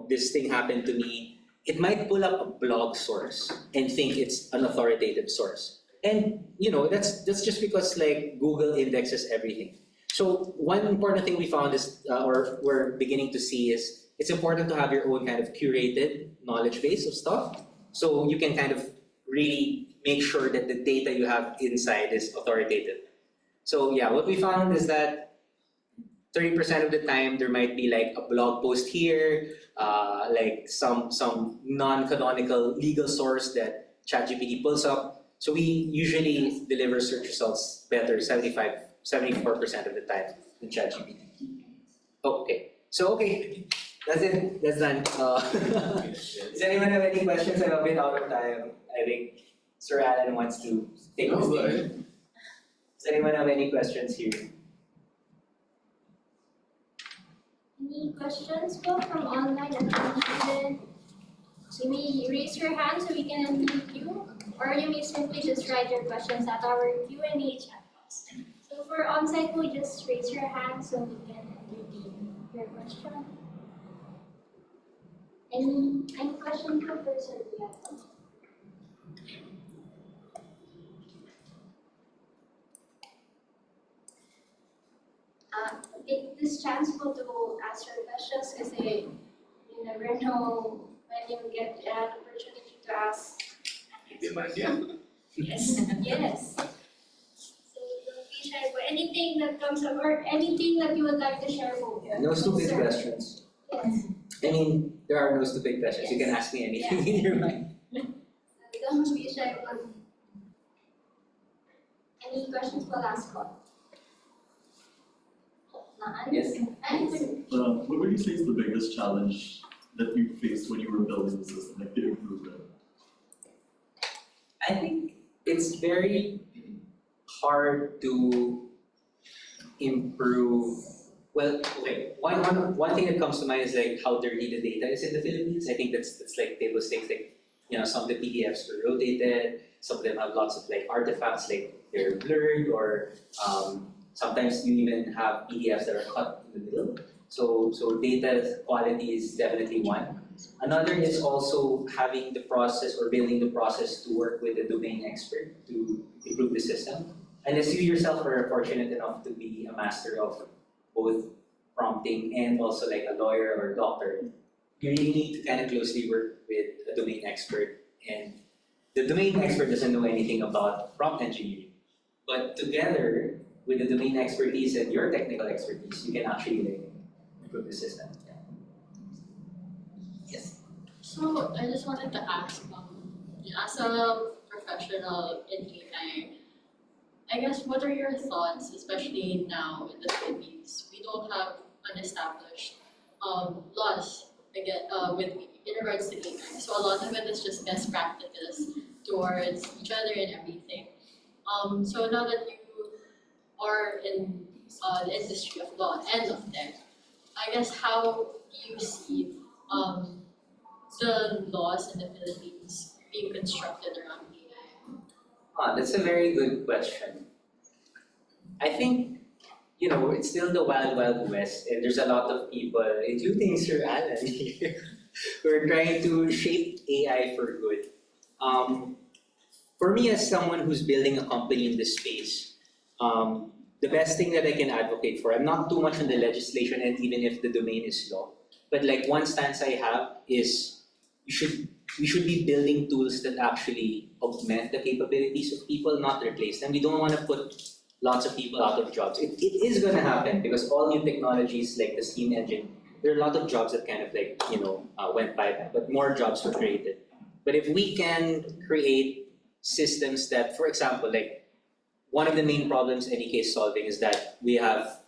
this thing happened to me. It might pull up a blog source and think it's an authoritative source. And that's just because like Google indexes everything. So one important thing we found is, or we're beginning to see is, it's important to have your own kind of curated knowledge base of stuff. So you can kind of really make sure that the data you have inside is authoritative. So yeah, what we found is that 30% of the time there might be like a blog post here, like some non-canonical legal source that ChatGPT pulls up. So we usually deliver search results better 74% of the time than ChatGPT. Oh, okay. So okay, that's it. That's done. Does anyone have any questions? I'm a bit out of time. I think Sir Alan wants to take the stage. Does anyone have any questions here? Any questions po from online attendees? So you may raise your hand so we can unmute you, or you may simply just write your questions at our Q&A chat box. So for on-site po, just raise your hand so we can entertain your question. Any question po for Sir Biato? Take this chance po to ask your questions kasi you never know when you get an opportunity to ask. Demand yan. Yes, yes. So don't be shy po. Anything that comes up or anything that you would like to share po. Yeah, no stupid Sir. questions. Yes. I mean, there are no stupid questions. You can ask me anything in your mind. So don't be shy po. Any questions po last call? Naan? Yes. What would you say is the biggest challenge that you faced when you were building the system, like the improvement? I think it's very hard to improve. Well, okay. One thing that comes to mind is like how dirty the data is in the Philippines. I think that's like table stakes. Like, you know, some of the PDFs were rotated. Some of them have lots of like artifacts, like they're blurred, or sometimes you even have PDFs that are cut in the middle. So data quality is definitely one. Another is also having the process or building the process to work with a domain expert to improve the system. Unless you yourself are fortunate enough to be a master of both prompting and also like a lawyer or doctor, you really need to kind of closely work with a domain expert. And the domain expert doesn't know anything about prompt engineering. But together with the domain expertise and your technical expertise, you can actually like improve the system. Yeah. Yes. So I just wanted to ask, as a professional in AI, I guess what are your thoughts, especially now in the Philippines? We don't have an established laws again in regards to AI. So a lot of it is just best practices towards each other and everything. So now that you are in the industry of law and of tech, I guess how do you see the laws in the Philippines being constructed around AI? That's a very good question. I think, you know, it's still the wild, wild west, and there's a lot of people, including Sir Alan here, who are trying to shape AI for good. For me, as someone who's building a company in this space, the best thing that I can advocate for, I'm not too much on the legislation, and even if the domain is law, but like one stance I have is we should be building tools that actually augment the capabilities of people, not replace them. We don't want to put lots of people out of jobs. It is going to happen because all new technologies like the steam engine, there are a lot of jobs that kind of like, you know, went by that, but more jobs were created. But if we can create systems that, for example, like one of the main problems NEK is solving is that we have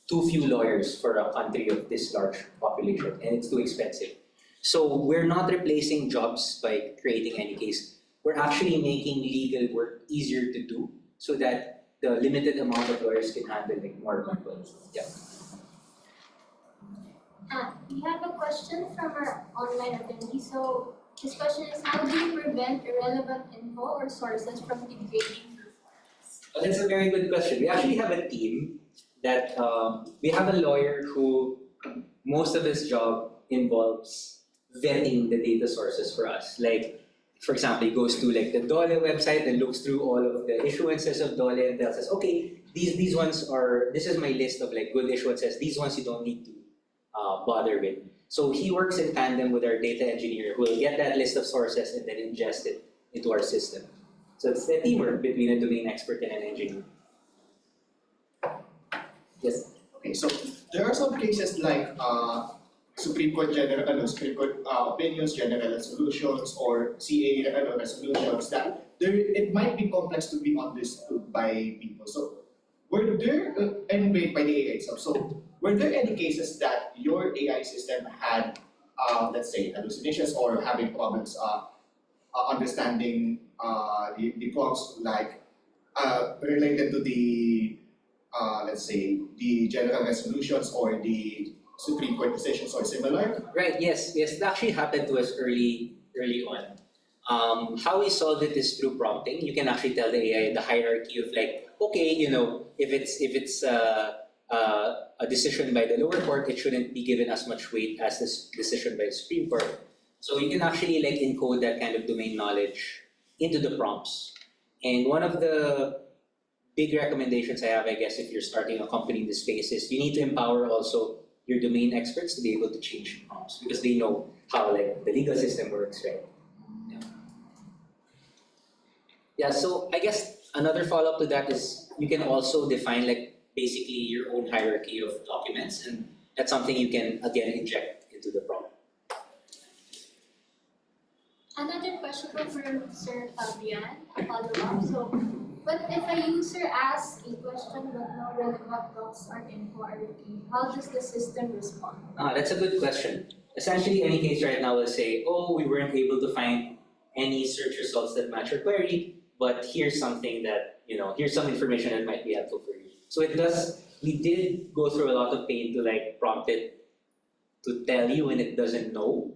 too few lawyers for a country of this large population, and it's too expensive. So we're not replacing jobs by creating NEKs. We're actually making legal work easier to do so that the limited amount of lawyers can handle like more people. Yeah. We have a question from our online attendee. So his question is, how do you prevent irrelevant info or sources from degrading performance? Well, that's a very good question. We actually have a team that we have a lawyer who most of his job involves vetting the data sources for us. Like, for example, he goes to like the DOLE website and looks through all of the issuances of DOLE and tells us, okay, these ones are, this is my list of like good issuances. These ones you don't need to bother with. So he works in tandem with our data engineer who will get that list of sources and then ingest it into our system. So it's the teamwork between a domain expert and an engineer. Yes. Okay, so there are some cases like Supreme Court Supreme Court opinions, general resolutions, or CA resolutions that it might be complex to be understood by people. So were there and made by the AI itself. So were there any cases that your AI system had let's say hallucinations or having problems understanding the prompts like related to the let's say the general resolutions or the Supreme Court decisions or similar? Right, yes, it actually happened to us early on. How we solved it is through prompting. You can actually tell the AI the hierarchy of like, okay, if it's a decision by the lower court, it shouldn't be given as much weight as this decision by the Supreme Court. So you can actually like encode that kind of domain knowledge into the prompts. And one of the big recommendations I have, I guess, if you're starting a company in this space is you need to empower also your domain experts to be able to change prompts because they know how like the legal system works, right? Yeah, so I guess another follow-up to that is you can also define like basically your own hierarchy of documents, and that's something you can again inject into the prompt. Another question from Sir Fabian, a follow-up. So, what if a user asks a question but no relevant docs or info are retrieved? How does the system respond? That's a good question. Essentially, any case right now will say, oh, we weren't able to find any search results that match your query, but here's something that, here's some information that might be helpful for you. So we did go through a lot of pain to like prompt it to tell you when it doesn't know.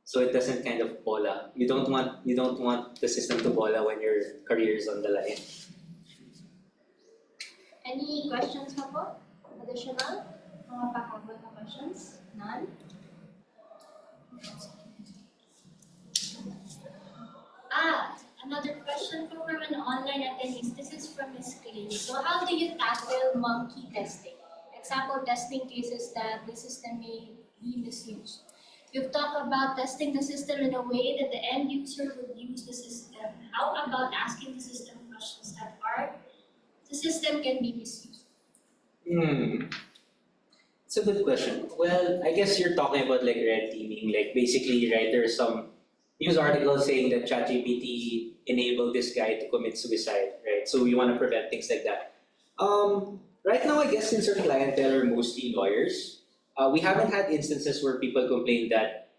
So it doesn't kind of bola. You don't want the system to bola when your career is on the line. Any questions po? Additional? Mga pahabol na questions? None? Another question from an online attendee. This is from Ms. Clay. So how do you tackle monkey testing? Example, testing cases that the system may be misused. You've talked about testing the system in a way that the end user would use the system. How about asking the system questions that the system can be misused? It's a good question. Well, I guess you're talking about like red teaming. Like basically, right, there's some news articles saying that ChatGPT enabled this guy to commit suicide, right? So we want to prevent things like that. Right now, I guess since our clientele are mostly lawyers, we haven't had instances where people complain that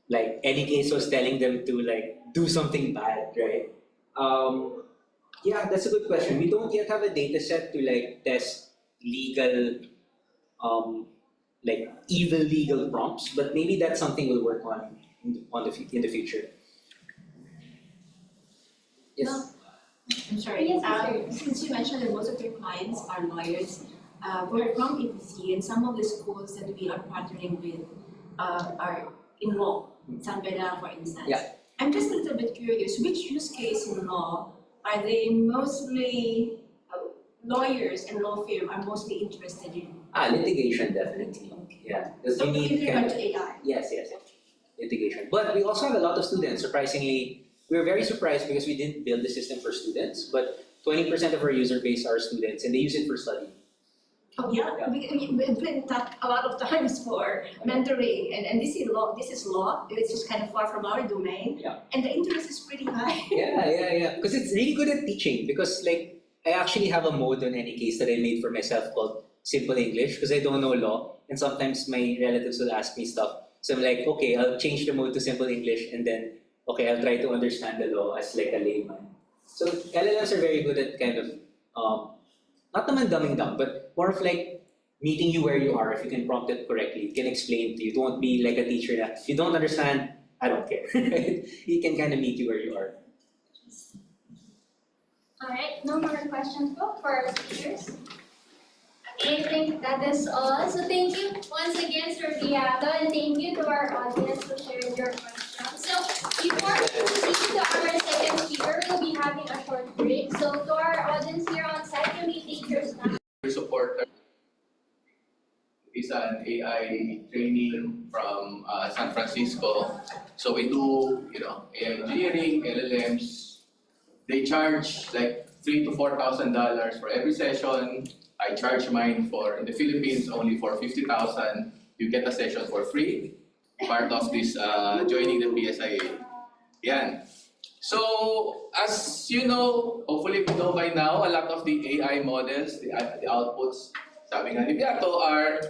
like any case was telling them to like do something bad, right? Yeah, that's a good question. We don't yet have a data set to like test legal, like evil legal prompts, but maybe that's something we'll work on in the future. Yes. I'm sorry. Yes, sir. Since you mentioned that most of your clients are lawyers, we're from ETC, and some of the schools that we are partnering with are in law. San Beda, for instance. Yeah. I'm just a little bit curious, which use case in law are they mostly lawyers and law firm are mostly interested in? Litigation definitely. Yeah. Because So you with need regard to AI. Yes. Litigation. But we also have a lot of students. Surprisingly, we were very surprised because we didn't build the system for students, but 20% of our user base are students and they use it for study. Oh yeah, we've been talked a lot of times for mentoring, and this is law. It's just kind of far from our domain. Yeah. And the interest is pretty high. Yeah. Because it's really good at teaching. Because like I actually have a mode on any case that I made for myself called Simple English because I don't know law, and sometimes my relatives will ask me stuff. So I'm like, okay, I'll change the mode to Simple English, and then okay, I'll try to understand the law as like a layman. So LLMs are very good at kind of not naman dumbing down, but more of like meeting you where you are. If you can prompt it correctly, it can explain to you. It won't be like a teacher that if you don't understand, I don't care. He can kind of meet you where you are. Alright, no more questions po for our speakers. Okay, I think that is all. So thank you once again, Sir Diato, and thank you to our audience for sharing your questions. So before we proceed to our second speaker, we'll be having a short break. So to our audience here on site, you may take your snack. We support is an AI training from San Francisco. So we do, AI engineering, LLMs. They charge like $3,000 to $4,000 for every session. I charge mine for, in the Philippines, only for 50,000. You get a session for free, part of this joining the PSIA. Yan. So, as you know, hopefully you know by now, a lot of the AI models, the outputs, sabi nga ni Beato, are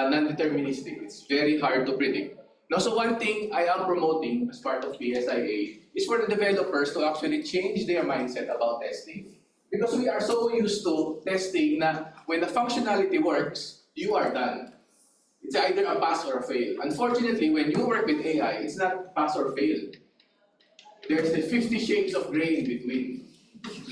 non-deterministic. It's very hard to predict. Now, so one thing I am promoting as part of PSIA is for the developers to actually change their mindset about testing. Because we are so used to testing na when the functionality works, you are done. It's either a pass or a fail. Unfortunately, when you work with AI, it's not pass or fail. There's the 50 shades of gray in between.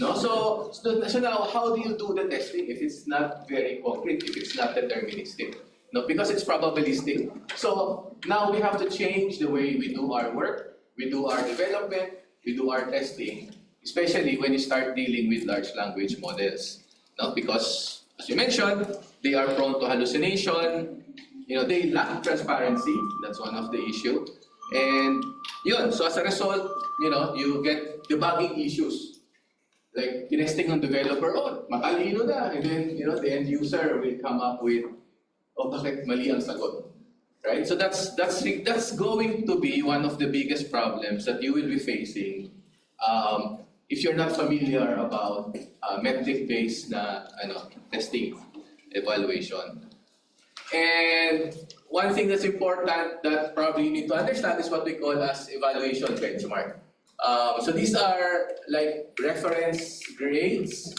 No? So now, how do you do the testing if it's not very concrete, if it's not deterministic? No, because it's probabilistic. So now we have to change the way we do our work, we do our development, we do our testing, especially when you start dealing with large language models. No? Because, as you mentioned, they are prone to hallucination, they lack transparency, that's one of the issue. And yun, so as a result, you get debugging issues. Like, tinesting ng developer, matalino na, and then, the end user will come up with, bakit mali ang sagot? Right? So that's going to be one of the biggest problems that you will be facing if you're not familiar about metric-based na testing, evaluation. And one thing that's important that probably you need to understand is what we call as evaluation benchmark. So these are like reference grades,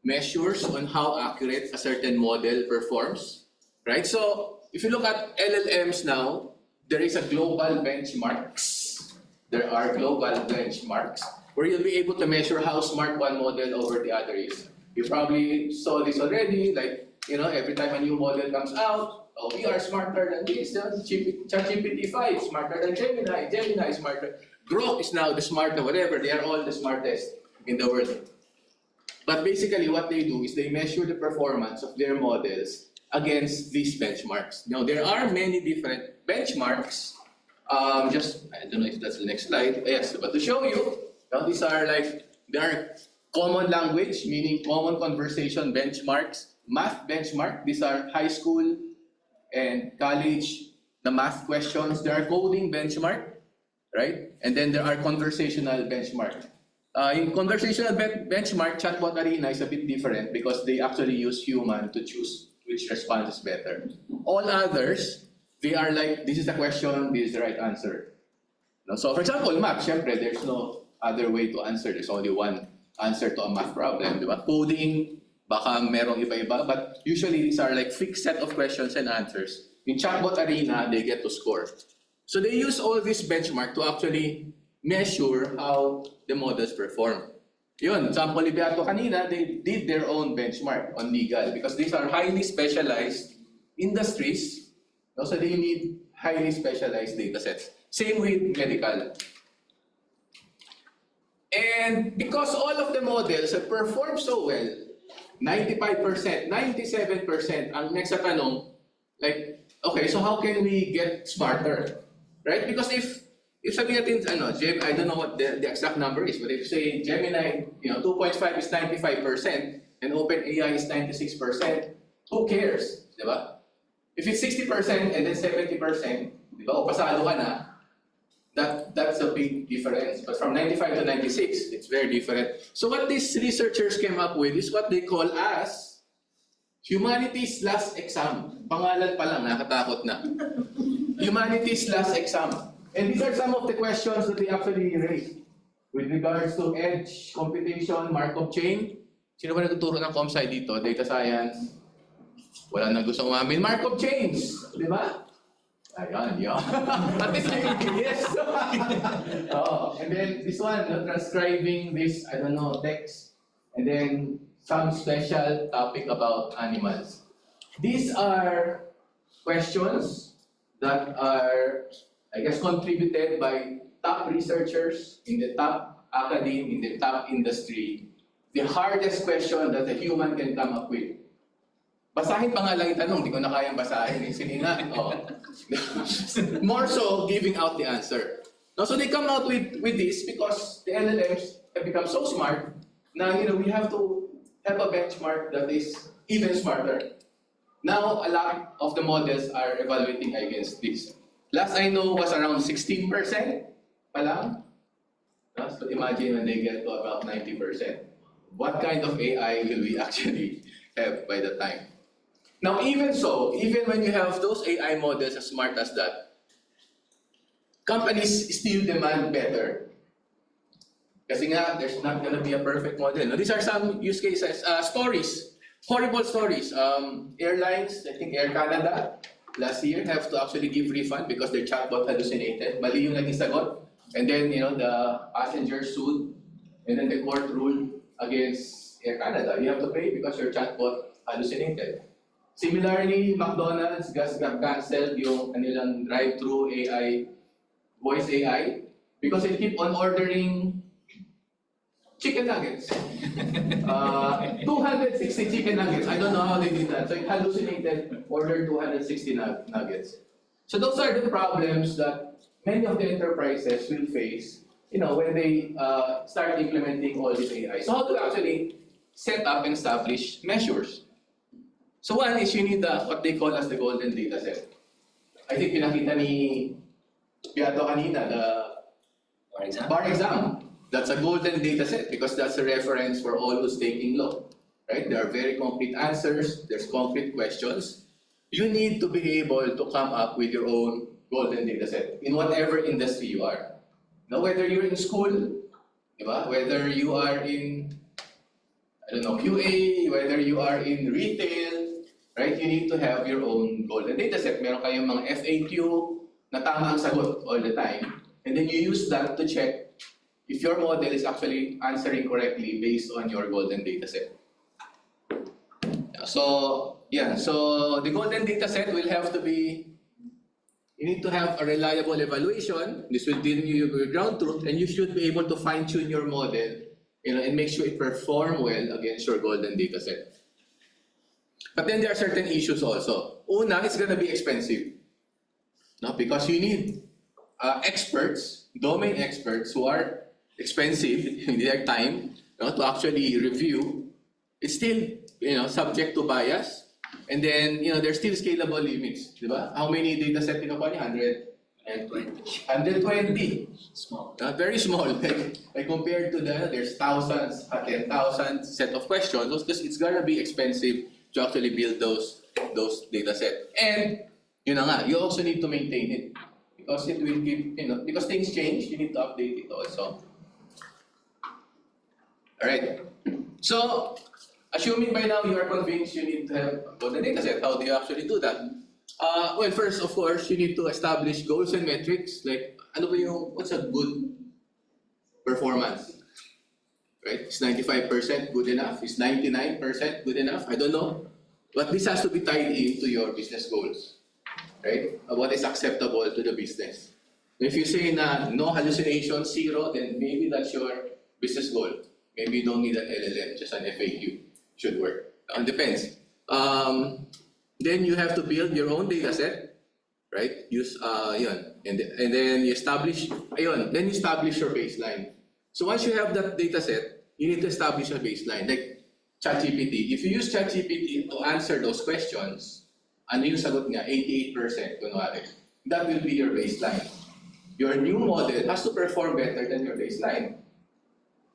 measures on how accurate a certain model performs, right? So if you look at LLMs now, there is a global benchmarks. There are global benchmarks where you'll be able to measure how smart one model over the other is. You probably saw this already, like, every time a new model comes out, we are smarter than this. ChatGPT 5 smarter than Gemini. Gemini is smarter. Grok is now the smarter, whatever. They are all the smartest in the world. But basically, what they do is they measure the performance of their models against these benchmarks. Now, there are many different benchmarks. I don't know if that's the next slide. Yes, but to show you, these are there are common language, meaning common conversation benchmarks. Math benchmark, these are high school and college, the math questions. There are coding benchmark, right? And then there are conversational benchmark. In conversational benchmark, Chatbot Arena is a bit different because they actually use human to choose which response is better. All others, they are like, this is the question, this is the right answer. No? So for example, math, syempre, there's no other way to answer. There's only one answer to a math problem. Diba? Coding, baka merong iba-iba, but usually these are like fixed set of questions and answers. In Chatbot Arena, they get to score. So they use all this benchmark to actually measure how the models perform. Yun, sample ni Beato kanina, they did their own benchmark on legal because these are highly specialized industries. So they need highly specialized data sets. Same with medical. And because all of the models have performed so well, 95%, 97%, ang next sa tanong, like, okay, so how can we get smarter? Right? Because if sabi natin, I don't know what the exact number is, but if you say Gemini, 2.5 is 95% and OpenAI is 96%, who cares? Diba? If it's 60% and then 70%, diba? O pasado ka na, that's a big difference. But from 95 to 96, it's very different. So what these researchers came up with is what they call as humanities last exam. Pangalan pa lang, nakatakot na. Humanities last exam. And these are some of the questions that they actually raised with regards to edge computation, Markov chain. Sino ba nagtuturo ng ComSci dito? Data science. Wala na gustong umamin. Markov chains, di ba? Ayan, yeah. At least yes. And then this one, transcribing this, text. And then some special topic about animals. These are questions that are, contributed by top researchers in the top academy, in the top industry. The hardest question that a human can come up with. Basahin pa nga lang yung tanong, di ko na kayang basahin eh. Sige nga, More so, giving out the answer. No, so they come out with this because the LLMs have become so smart na, we have to have a benchmark that is even smarter. Now, a lot of the models are evaluating against this. Last I know was around 16% pa lang. So imagine when they get to about 90%. What kind of AI will we actually have by the time? Now, even so, even when you have those AI models as smart as that, companies still demand better. Kasi nga, there's not gonna be a perfect model. Now, these are some use cases, stories, horrible stories. Airlines, I think Air Canada, last year have to actually give refund because their chatbot hallucinated. Mali yung naging sagot. And then, the passengers sued, and then the court ruled against Air Canada. You have to pay because your chatbot hallucinated. Similarly, McDonald's got canceled yung kanilang drive-thru AI, voice AI, because it keep on ordering chicken nuggets. 260 chicken nuggets. I don't know how they did that. So it hallucinated, ordered 260 nuggets. So those are the problems that many of the enterprises will face, when they start implementing all this AI. So how to actually set up and establish measures? So one is you need what they call as the golden data set. I think pinakita ni Beato kanina, the bar exam. That's a golden data set because that's a reference for all who's taking law. Right? There are very concrete answers, there's concrete questions. You need to be able to come up with your own golden data set in whatever industry you are. Now, whether you're in school, diba? Whether you are in, QA, whether you are in retail, right? You need to have your own golden data set. Meron kayong mga FAQ na tama ang sagot all the time. And then you use that to check if your model is actually answering correctly based on your golden data set. So the golden data set will have to be, you need to have a reliable evaluation. This will give you your ground truth, and you should be able to fine-tune your model, and make sure it perform well against your golden data set. But then there are certain issues also. Una, it's gonna be expensive. No? Because you need experts, domain experts who are expensive in their time, to actually review. It's still, subject to bias. And then, there's still scalable limits, diba? How many data set kinukuha niya? 120. Small. Very small. Like compared to there's thousands, 10,000 set of questions. It's gonna be expensive to actually build those data set. And you also need to maintain it because it will keep, because things change. You need to update it also. All right. So, assuming by now you are convinced you need to have a golden data set, how do you actually do that? Well, first, of course, you need to establish goals and metrics. Like, what's a good performance? Right? Is 95% good enough? Is 99% good enough? I don't know. But this has to be tied into your business goals. Right? What is acceptable to the business. If you say no hallucination, 0, then maybe that's your business goal. Maybe you don't need an LLM, just an FAQ should work. It depends. Then you have to build your own data set, right? Use and then you establish then you establish your baseline. So once you have that data set, you need to establish a baseline. Like ChatGPT. If you use ChatGPT to answer those questions, ano yung sagot niya? 88% kunwari. That will be your baseline. Your new model has to perform better than your baseline.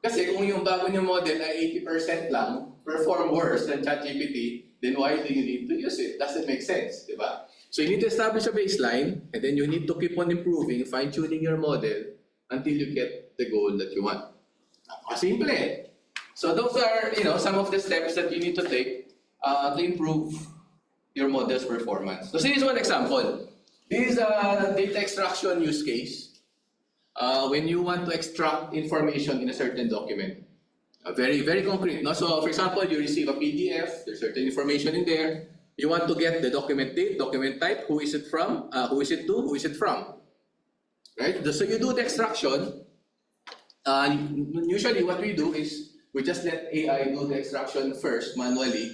Kasi kung yung bago niyong model ay 80% lang, perform worse than ChatGPT, then why do you need to use it? Doesn't make sense, di ba? So you need to establish a baseline, and then you need to keep on improving, fine-tuning your model until you get the goal that you want. Simple. So those are, some of the steps that you need to take to improve your model's performance. So this is one example. This is a data extraction use case. When you want to extract information in a certain document. Very, very concrete. No? So, for example, you receive a PDF, there's certain information in there. You want to get the document date, document type, who is it from, who is it to, who is it from. Right? So you do the extraction. Usually what we do is, we just let AI do the extraction first, manually.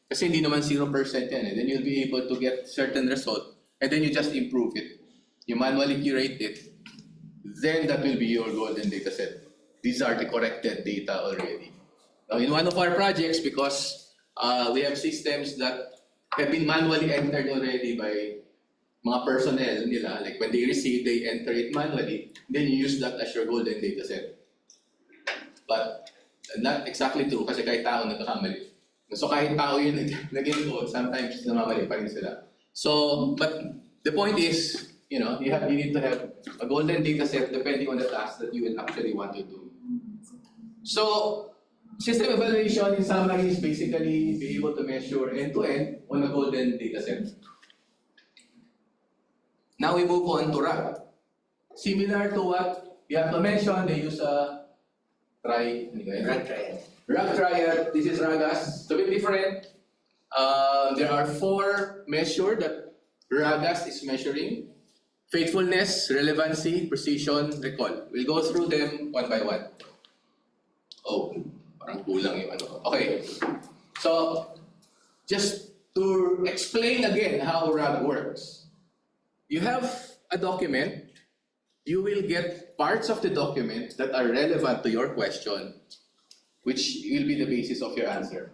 Kasi hindi naman 0% yan. Then you'll be able to get certain result. And then you just improve it. You manually curate it. Then that will be your golden data set. These are the corrected data already. Now in one of our projects, because We have systems that have been manually entered already by mga personnel nila. Like when they receive, they enter it manually. Then you use that as your golden data set. But not exactly true kasi kahit tao nagkakamali. So kahit tao yun nag-encode, sometimes namamali pa rin sila. So, but the point is, you need to have a golden data set depending on the task that you will actually want to do. So, system evaluation in summary is basically be able to measure end-to-end on a golden data set. Now we move on to RAG. Similar to what we have to mention, they use a RAG triad. RAG triad. This is RAGAS. It's a bit different. There are 4 measures that RAGAS is measuring: faithfulness, relevancy, precision, recall. We'll go through them one by one. Oh, parang kulang yung ano. Okay. So, just to explain again how RAG works. You have a document, you will get parts of the document that are relevant to your question, which will be the basis of your answer.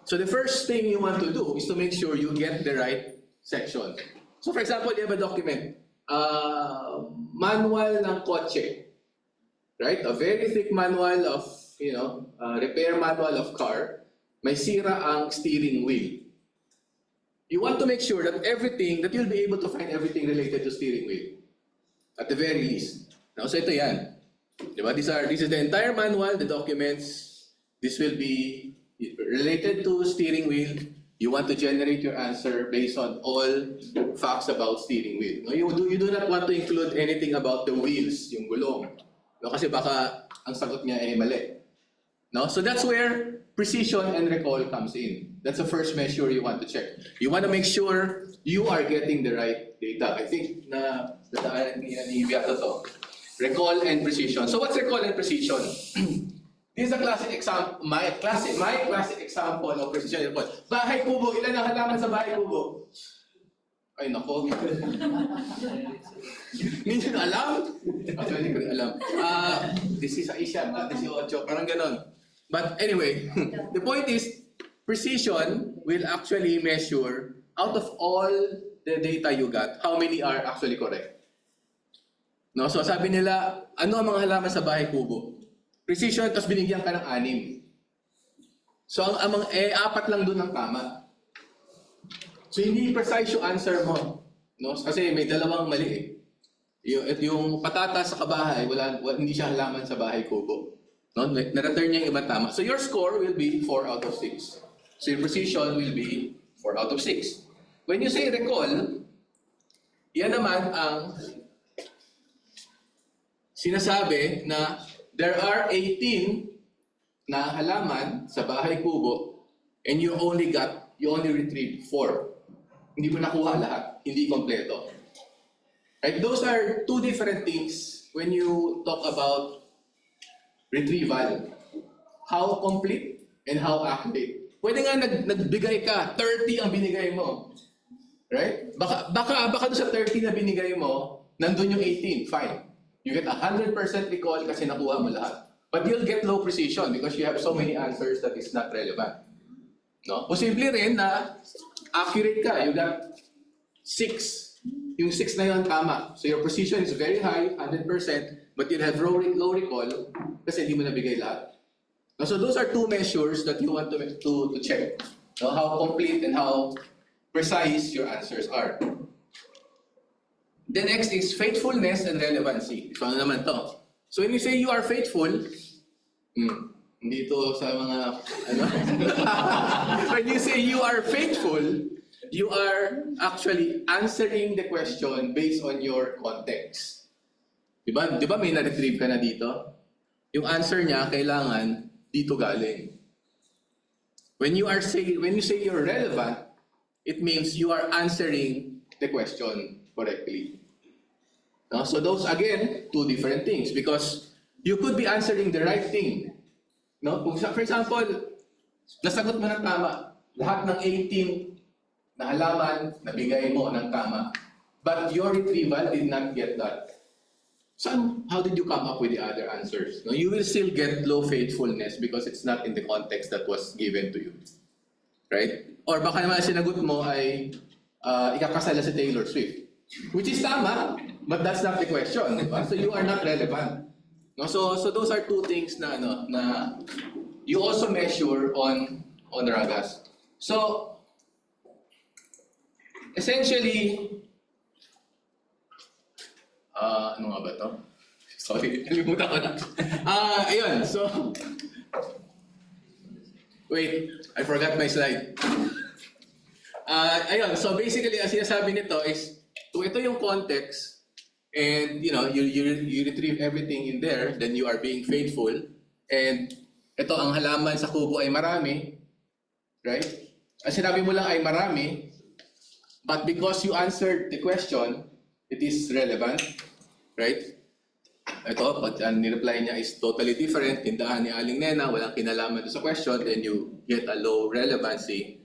So the first thing you want to do is to make sure you get the right section. So for example, you have a document, manual ng kotse, right? A very thick manual of, repair manual of car. May sira ang steering wheel. You want to make sure that you'll be able to find everything related to steering wheel. At the very least. Now, so ito yan. Diba? This is the entire manual, the documents. This will be related to steering wheel. You want to generate your answer based on all facts about steering wheel. No, you do not want to include anything about the wheels, yung gulong. No, kasi baka ang sagot niya ay mali. No? So that's where precision and recall comes in. That's the first measure you want to check. You want to make sure you are getting the right data. I think na ni Beato to. Recall and precision. So what's recall and precision? This is a classic example, my classic example of precision and recall. Bahay kubo, ilan ang halaman sa bahay kubo? Ay nako. Hindi nyo alam? Actually, hindi ko alam. 16, 18, parang ganon. But anyway, the point is, precision will actually measure out of all the data you got, how many are actually correct. No? So sabi nila, ano ang mga halaman sa bahay kubo? Precision, tapos binigyan ka ng 6. So ang 4 lang doon ang tama. So hindi precise yung answer mo. No? Kasi may dalawang mali eh. Yung patatas sa kabahay, hindi siya halaman sa bahay kubo. No? Na-return niya yung ibang tama. So your score will be 4 out of 6. So your precision will be 4 out of 6. When you say recall, yan naman ang sinasabi na there are 18 na halaman sa bahay kubo and you only retrieved 4. Hindi mo nakuha lahat, hindi kompleto. Right? Those are 2 different things when you talk about retrieval. How complete and how accurate. Pwede nga nagbigay ka, 30 ang binigay mo. Right? Baka doon sa 30 na binigay mo, nandun yung 18, fine. You get 100% recall kasi nakuha mo lahat. But you'll get low precision because you have so many answers that is not relevant. No? Posible rin na accurate ka. You got 6. Yung 6 na yun tama. So your precision is very high, 100%, but you'll have low recall kasi hindi mo nabigay lahat. So those are 2 measures that you want to check. No? How complete and how precise your answers are. The next is faithfulness and relevancy. So ano naman to? So when you say you are faithful, hindi to sa mga when you say you are faithful, you are actually answering the question based on your context. Diba may na-retrieve ka na dito? Yung answer niya kailangan dito galing. When you say you're relevant, it means you are answering the question correctly. No? So those again, 2 different things because you could be answering the right thing. No? For example, nasagot mo ng tama. Lahat ng 18 na halaman, nabigay mo ng tama. But your retrieval did not get that. How did you come up with the other answers? No, you will still get low faithfulness because it's not in the context that was given to you. Right? Or baka naman sinagot mo ay ikakasala si Taylor Swift. Which is tama, but that's not the question. Diba? So you are not relevant. No? So those are two things na, na you also measure on Ragas. So, essentially, ano nga ba to? Sorry, nalimutan ko na. Ayun, so, wait, I forgot my slide. Ayun, so basically, ang sinasabi nito is, kung ito yung context, and you retrieve everything in there, then you are being faithful, and ito ang halaman sa kubo ay marami, right? Ang sinabi mo lang ay marami, but because you answered the question, it is relevant, right? Ito, pag ang nireply niya is totally different, tindahan ni Aling Nena, walang kinalaman sa question, then you get a low relevancy.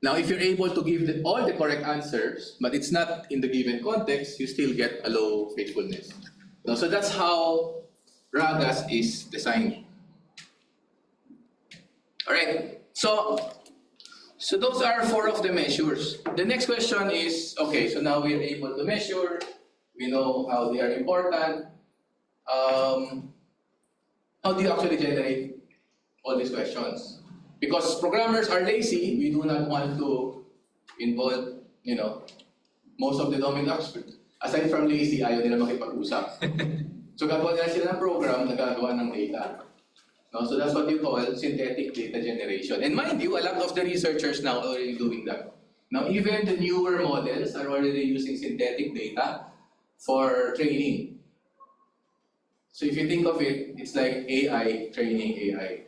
Now, if you're able to give all the correct answers, but it's not in the given context, you still get a low faithfulness. Now, so that's how Ragas is designed. All right, so those are 4 of the measures. The next question is, okay, so now we're able to measure, we know how they are important. How do you actually generate all these questions? Because programmers are lazy, we do not want to involve, most of the domain experts. Aside from lazy, ayaw nila makipag-usap. So gagawa nila sila ng program na gagawa ng data. No? So that's what you call synthetic data generation. And mind you, a lot of the researchers now are already doing that. Now even the newer models are already using synthetic data for training. So if you think of it, it's like AI training AI.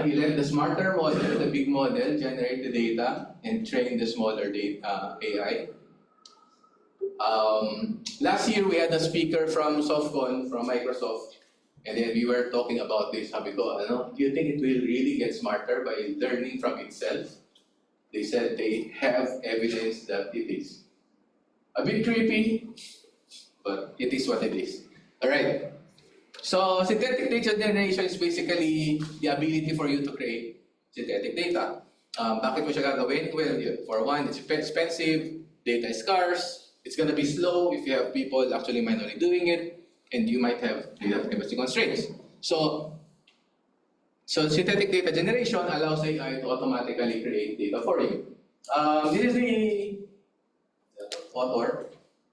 You let the smarter model, the big model, generate the data and train the smaller data AI. Last year we had a speaker from SoftCon, from Microsoft, and then we were talking about this. Sabi ko, do you think it will really get smarter by learning from itself? They said they have evidence that it is. A bit creepy, but it is what it is. Alright. So, synthetic data generation is basically the ability for you to create synthetic data. Bakit mo siya gagawin? Well, for one, it's expensive, data is scarce, it's gonna be slow if you have people actually manually doing it, and you might have data privacy constraints. So synthetic data generation allows AI to automatically create data for you. This is the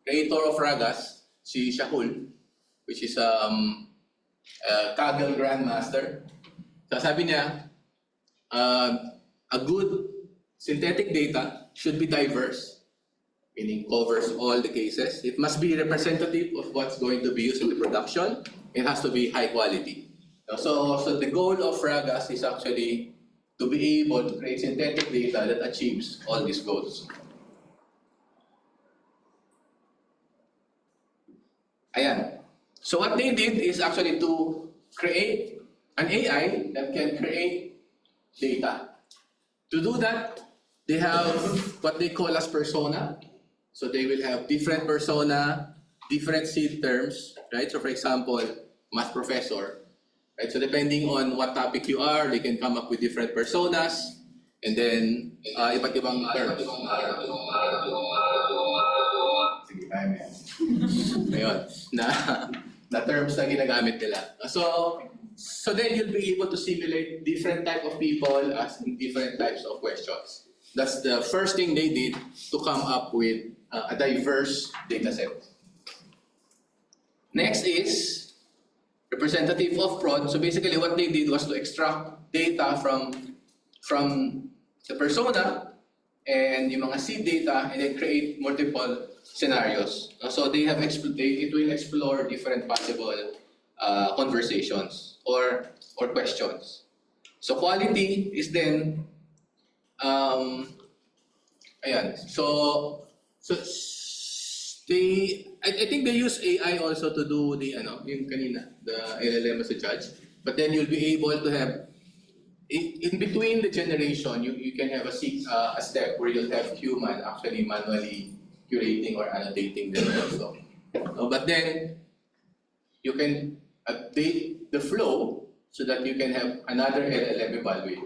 creator of Ragas, si Shahul, which is Kaggle Grandmaster. So sabi niya, a good synthetic data should be diverse, meaning covers all the cases. It must be representative of what's going to be used in the production. It has to be high quality. So the goal of Ragas is actually to be able to create synthetic data that achieves all these goals. Ayan. So what they did is actually to create an AI that can create data. To do that, they have what they call as persona. So they will have different persona, different seed terms, right? So for example, math professor, right? So depending on what topic you are, they can come up with different personas, and then iba't ibang terms. Sige, kaya mo yan. Ayun, na terms na ginagamit nila. So then you'll be able to simulate different type of people asking different types of questions. That's the first thing they did to come up with a diverse data set. Next is representative of prod. So basically what they did was to extract data from the persona and yung mga seed data and then create multiple scenarios. So they have it will explore different possible conversations or questions. So quality is then ayan. So I think they use AI also to do the yung kanina, the LLM as a judge. But then you'll be able to have in between the generation, you can have a step where you'll have human actually manually curating or annotating them also. But then you can update the flow so that you can have another LLM evaluate.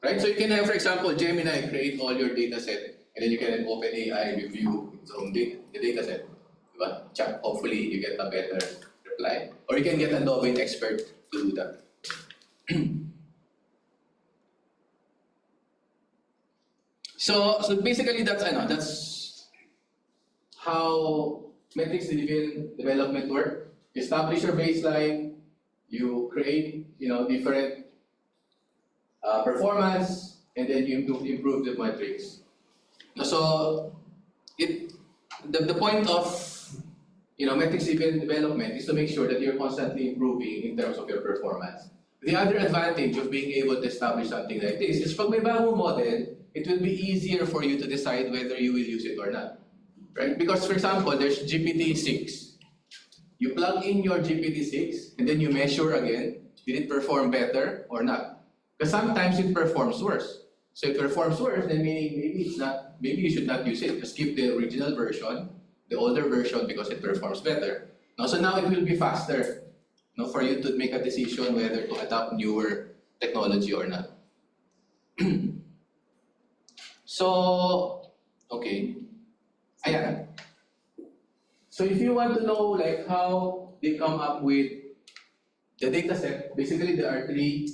Right? So you can have, for example, Gemini create all your data set, and then you can have OpenAI review its own the data set. Diba? Hopefully you get a better reply. Or you can get a Novin expert to do that. So basically that's how metrics-driven development work. You establish your baseline, you create different performance, and then you improve the metrics. So the point of metrics-driven development is to make sure that you're constantly improving in terms of your performance. The other advantage of being able to establish something like this is pag may bagong model, it will be easier for you to decide whether you will use it or not. Right? Because for example, there's GPT-6. You plug in your GPT-6 and then you measure again, did it perform better or not? Because sometimes it performs worse. So if it performs worse, then maybe you should not use it. Just keep the original version, the older version, because it performs better. So now it will be faster for you to make a decision whether to adopt newer technology or not. So, okay. Ayan. So if you want to know how they come up with the data set, basically there are three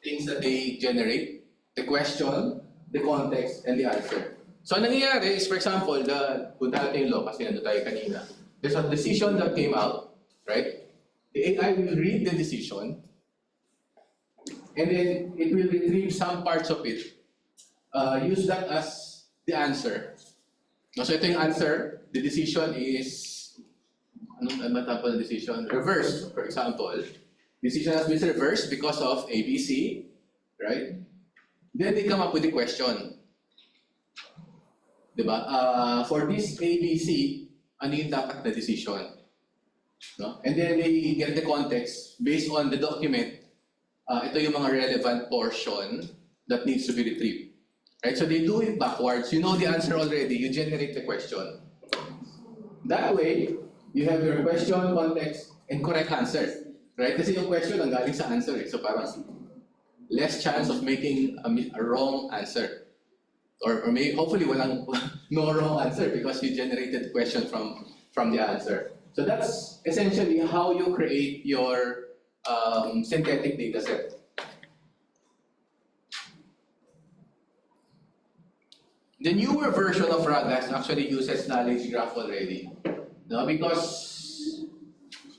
things that they generate: the question, the context, and the answer. So ang nangyayari is, for example, punta natin yung law kasi nandun tayo kanina. There's a decision that came out, right? The AI will read the decision, and then it will retrieve some parts of it. Use that as the answer. So ito yung answer. The decision is, ano matapos na decision? Reverse, for example. Decision has been reversed because of ABC, right? Then they come up with the question. Diba? For this ABC, ano yung dapat na decision? No? And then they get the context based on the document. Ito yung mga relevant portion that needs to be retrieved. Right? So they do it backwards. You know the answer already. You generate the question. That way, you have your question, context, and correct answer. Right? Kasi yung question ang galing sa answer. So parang less chance of making a wrong answer. Or maybe, hopefully, walang no wrong answer because you generated the question from the answer. So that's essentially how you create your synthetic data set. The newer version of RAGAS actually uses knowledge graph already. No, because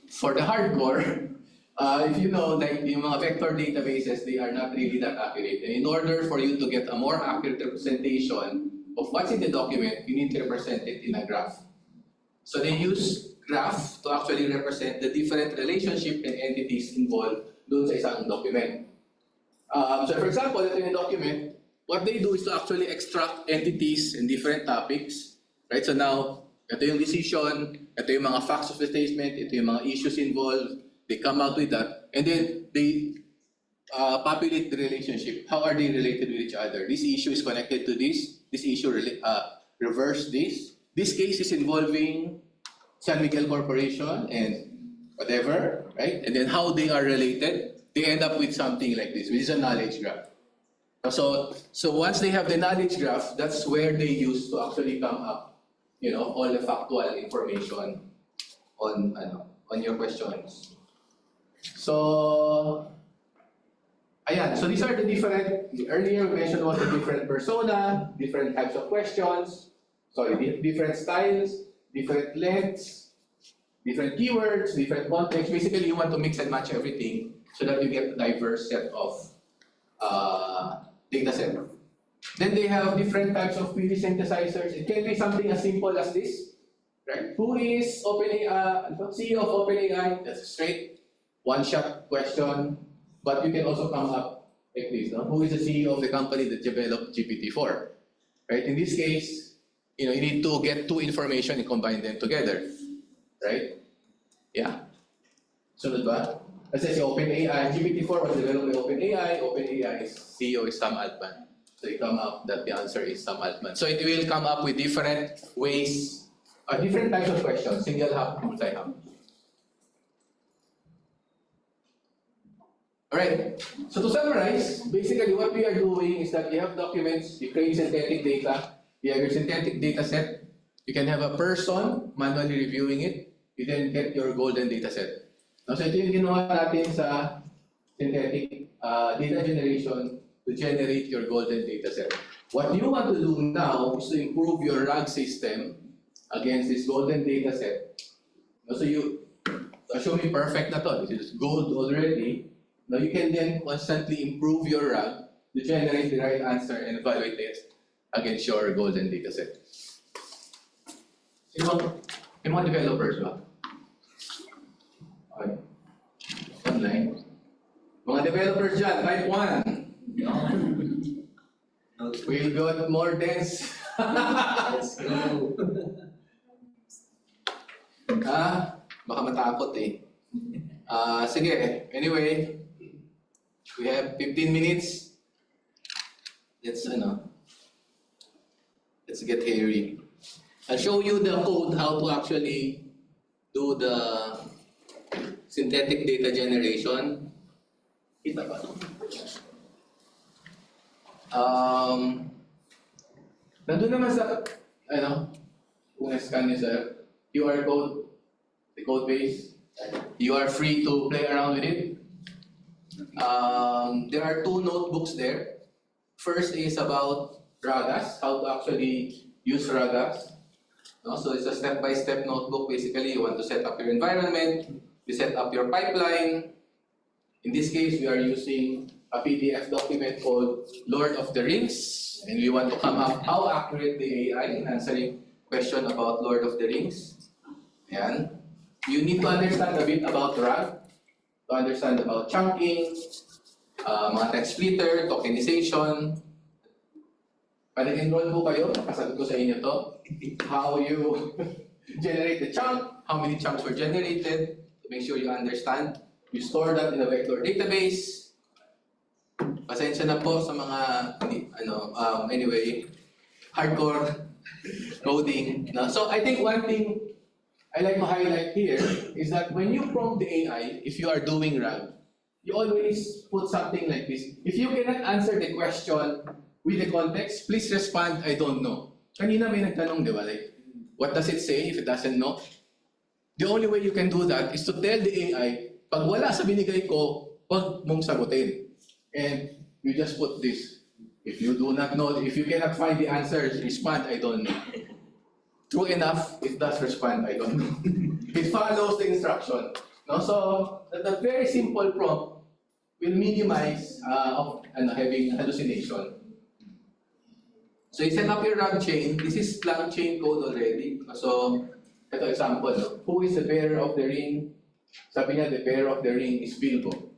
for the hardcore, if you know, yung mga vector databases, they are not really that accurate. And in order for you to get a more accurate representation of what's in the document, you need to represent it in a graph. So they use graph to actually represent the different relationship and entities involved dun sa isang document. So for example, ito yung document, what they do is to actually extract entities in different topics, right? So now, ito yung decision, ito yung mga facts of the statement, ito yung mga issues involved, they come out with that, and then they populate the relationship. How are they related with each other? This issue is connected to this issue reverse this. This case is involving San Miguel Corporation and whatever, right? And then how they are related, they end up with something like this, which is a knowledge graph. So once they have the knowledge graph, that's where they use to actually come up, all the factual information on your questions. So, ayan. So these are the different. Earlier we mentioned about the different persona, different types of questions. Sorry, different styles, different lengths, different keywords, different contexts. Basically, you want to mix and match everything so that you get a diverse set of data set. Then they have different types of query synthesizers. It can be something as simple as this, right? Who is OpenAI? CEO of OpenAI? That's a straight one-shot question, but you can also come up like this. No? Who is the CEO of the company that developed GPT-4? Right? In this case, you need to get two information and combine them together, right? Yeah. Sunod ba? Kasi si OpenAI, GPT-4 was developed by OpenAI. OpenAI's CEO is Sam Altman. So you come up that the answer is Sam Altman. So it will come up with different ways, different types of questions, single hop, multi-hop. Alright, so to summarize, basically what we are doing is that you have documents, you create synthetic data, you have your synthetic data set, you can have a person manually reviewing it, you then get your golden data set. Now, so ito yung ginawa natin sa synthetic data generation to generate your golden data set. What you want to do now is to improve your RAG system against this golden data set. So you assume me perfect na to, this is gold already. Now you can then constantly improve your RAG to generate the right answer and evaluate it against your golden data set. Sino mga developers ba? Okay. Online. Mga developers dyan, type 1. We got more dense. Let's go. Baka matakot eh. Sige, anyway, we have 15 minutes. Let's get hairy. I'll show you the code how to actually do the synthetic data generation. Kita ba? Nandun naman sa, kung na-scan niyo sa QR code, the code base, you are free to play around with it. There are 2 notebooks there. First is about RAGAS, how to actually use RAGAS. So it's a step-by-step notebook. Basically, you want to set up your environment, you set up your pipeline. In this case, we are using a PDF document called Lord of the Rings, and we want to come up how accurate the AI in answering question about Lord of the Rings. Ayan. You need to understand a bit about RAG, to understand about chunking, mga text splitter, tokenization. Pwede enroll po kayo, kasagot ko sa inyo to. How you generate the chunk, how many chunks were generated, to make sure you understand. You store that in a vector database. Pasensya na po sa mga, anyway, hardcore coding. No? So I think one thing I like to highlight here is that when you prompt the AI, if you are doing RAG, you always put something like this. If you cannot answer the question with the context, please respond, I don't know. Kanina may nagtanong, di ba? Like, what does it say if it doesn't know? The only way you can do that is to tell the AI, pag wala sa binigay ko, wag mong sagutin. And you just put this. If you do not know, if you cannot find the answers, respond, I don't know. True enough, it does respond, I don't know. It follows the instruction. No? So, the very simple prompt will minimize having hallucination. So, you set up your RAG chain. This is lang chain code already. So, ito example. No? Who is the bearer of the ring? Sabi niya, the bearer of the ring is Bilbo.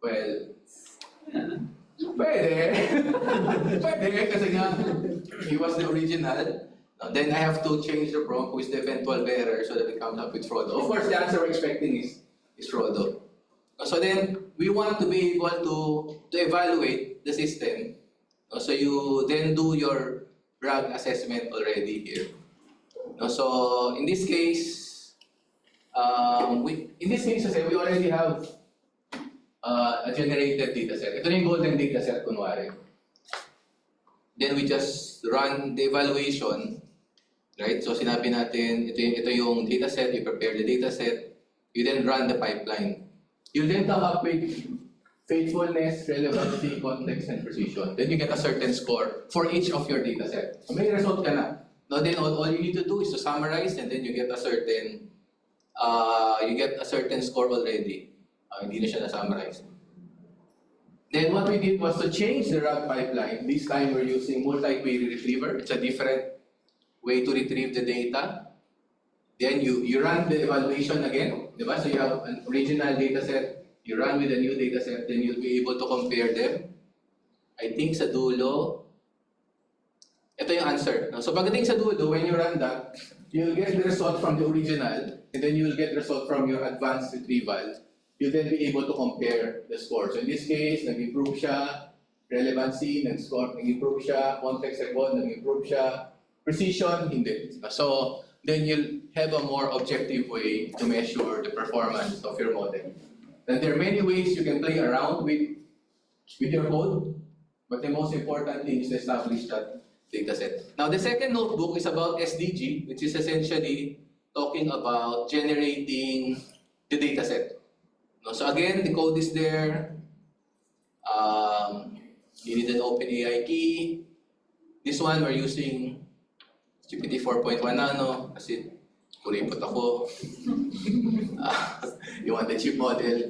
Well, pwede. Pwede, kasi nga, he was the original. Then I have to change the prompt, who is the eventual bearer, so that it comes up with Frodo. Of course, the answer we're expecting is Frodo. So then, we want to be able to evaluate the system. So you then do your RAG assessment already here. So in this case, we already have a generated dataset. Ito yung golden dataset, kunwari. Then we just run the evaluation, right? So sinabi natin, ito yung dataset, you prepare the dataset, you then run the pipeline. You then come up with faithfulness, relevancy, context, and precision. Then you get a certain score for each of your dataset. So may result ka na. Now then all you need to do is to summarize, and then you get a certain score already. Hindi na siya na-summarize. Then what we did was to change the RAG pipeline. This time we're using multi-query retriever. It's a different way to retrieve the data. Then you run the evaluation again. Diba? So you have an original dataset, you run with a new dataset, then you'll be able to compare them. I think sa dulo, ito yung answer. So pagdating sa dulo, when you run that, you'll get the result from the original, and then you'll get the result from your advanced retrieval. You'll then be able to compare the score. So in this case, nag-improve siya, relevancy, nag-improve siya, context recall, nag-improve siya, precision, hindi. So then you'll have a more objective way to measure the performance of your model. then there are many ways you can play around with your code, but the most important thing is to establish that dataset. Now, the second notebook is about SDG, which is essentially talking about generating the dataset. No, so again, the code is there. You need an OpenAI key. This one, we're using GPT 4.1 Nano kasi kuripot ako. You want the cheap model.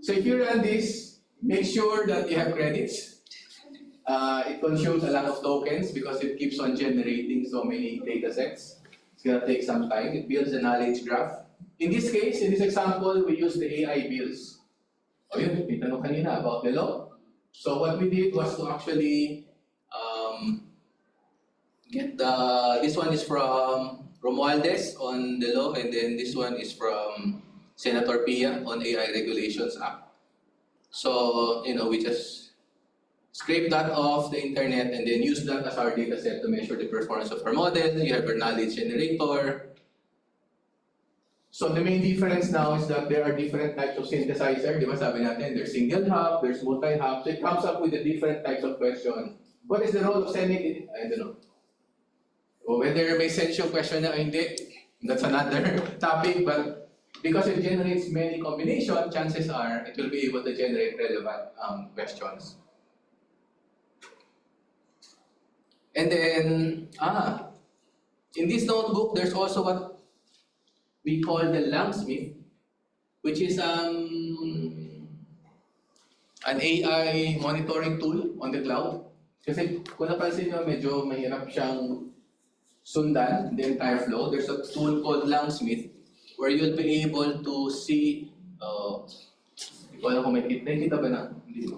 So if you run this, make sure that you have credits. It consumes a lot of tokens because it keeps on generating so many datasets. It's gonna take some time. It builds a knowledge graph. In this case, in this example, we use the AI bills. O yun, may tanong kanina about the law. So what we did was to actually get this one is from Romualdez on the law, and then this one is from Senator Pia on AI Regulations Act. So, we just scrape that off the internet and then use that as our data set to measure the performance of our model. You have your knowledge generator. So the main difference now is that there are different types of synthesizer. Di ba sabi natin, there's single hop, there's multi-hop. So it comes up with the different types of questions. What is the role of sending it? I don't know. O whether may sense yung question na hindi, that's another topic. But because it generates many combinations, chances are it will be able to generate relevant questions. And then, in this notebook, there's also what we call the Langsmith, which is an AI monitoring tool on the cloud. Kasi kung napansin nyo, medyo mahirap siyang sundan the entire flow. There's a tool called Langsmith where you'll be able to see, hindi ko alam kung may nakikita ba na? Hindi mo.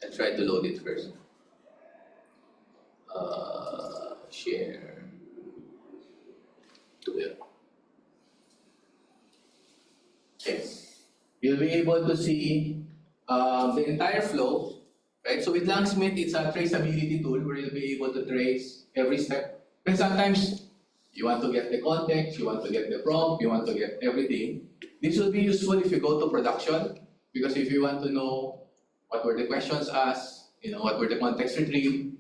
I'll try to load it first. Share. Okay. You'll be able to see the entire flow, right? So with Langsmith, it's a traceability tool where you'll be able to trace every step. And sometimes you want to get the context, you want to get the prompt, you want to get everything. This will be useful if you go to production, because if you want to know what were the questions asked, what were the context retrieved,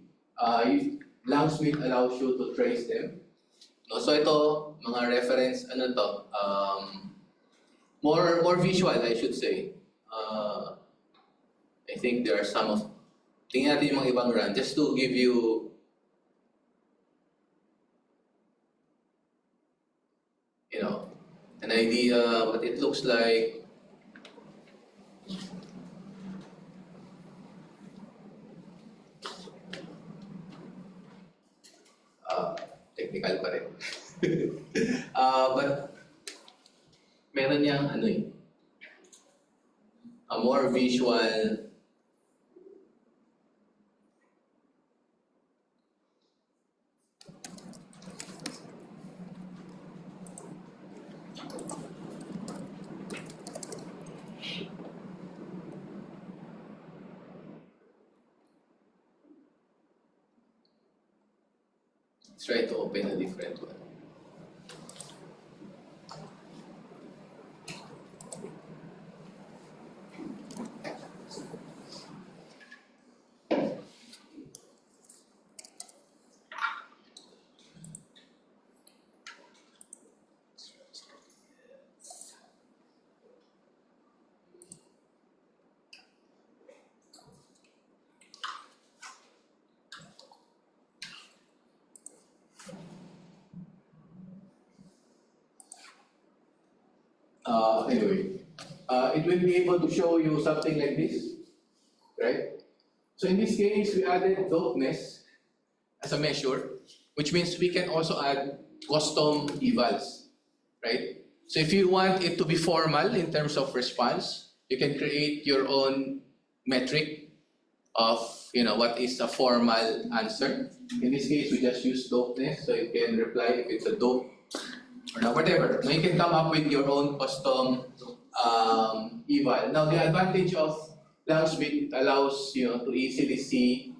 Langsmith allows you to trace them. No, so ito, mga reference, more visual, I should say. I think there are some of, tingnan natin yung mga ibang run, just to give you, an idea what it looks like. Technical pa rin. But meron niyang a more visual let's try to open a different one. It will be able to show you something like this, right? So in this case, we added dopeness as a measure, which means we can also add custom evals, right? So if you want it to be formal in terms of response, you can create your own metric of, what is a formal answer. In this case, we just use dopeness, so you can reply if it's a dope or not, whatever. Now you can come up with your own custom eval. Now the advantage of Langsmith allows to easily see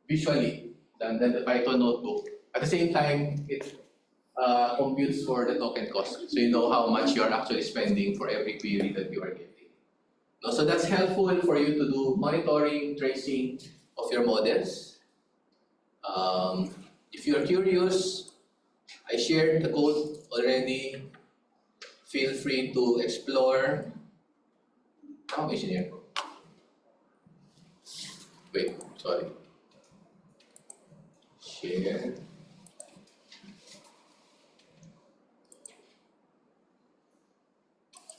visually than the Python notebook. At the same time, it computes for the token cost. So you know how much you're actually spending for every query that you are getting. No, so that's helpful for you to do monitoring, tracing of your models. If you're curious, I shared the code already. Feel free to explore. How is it here? Wait, sorry. Share.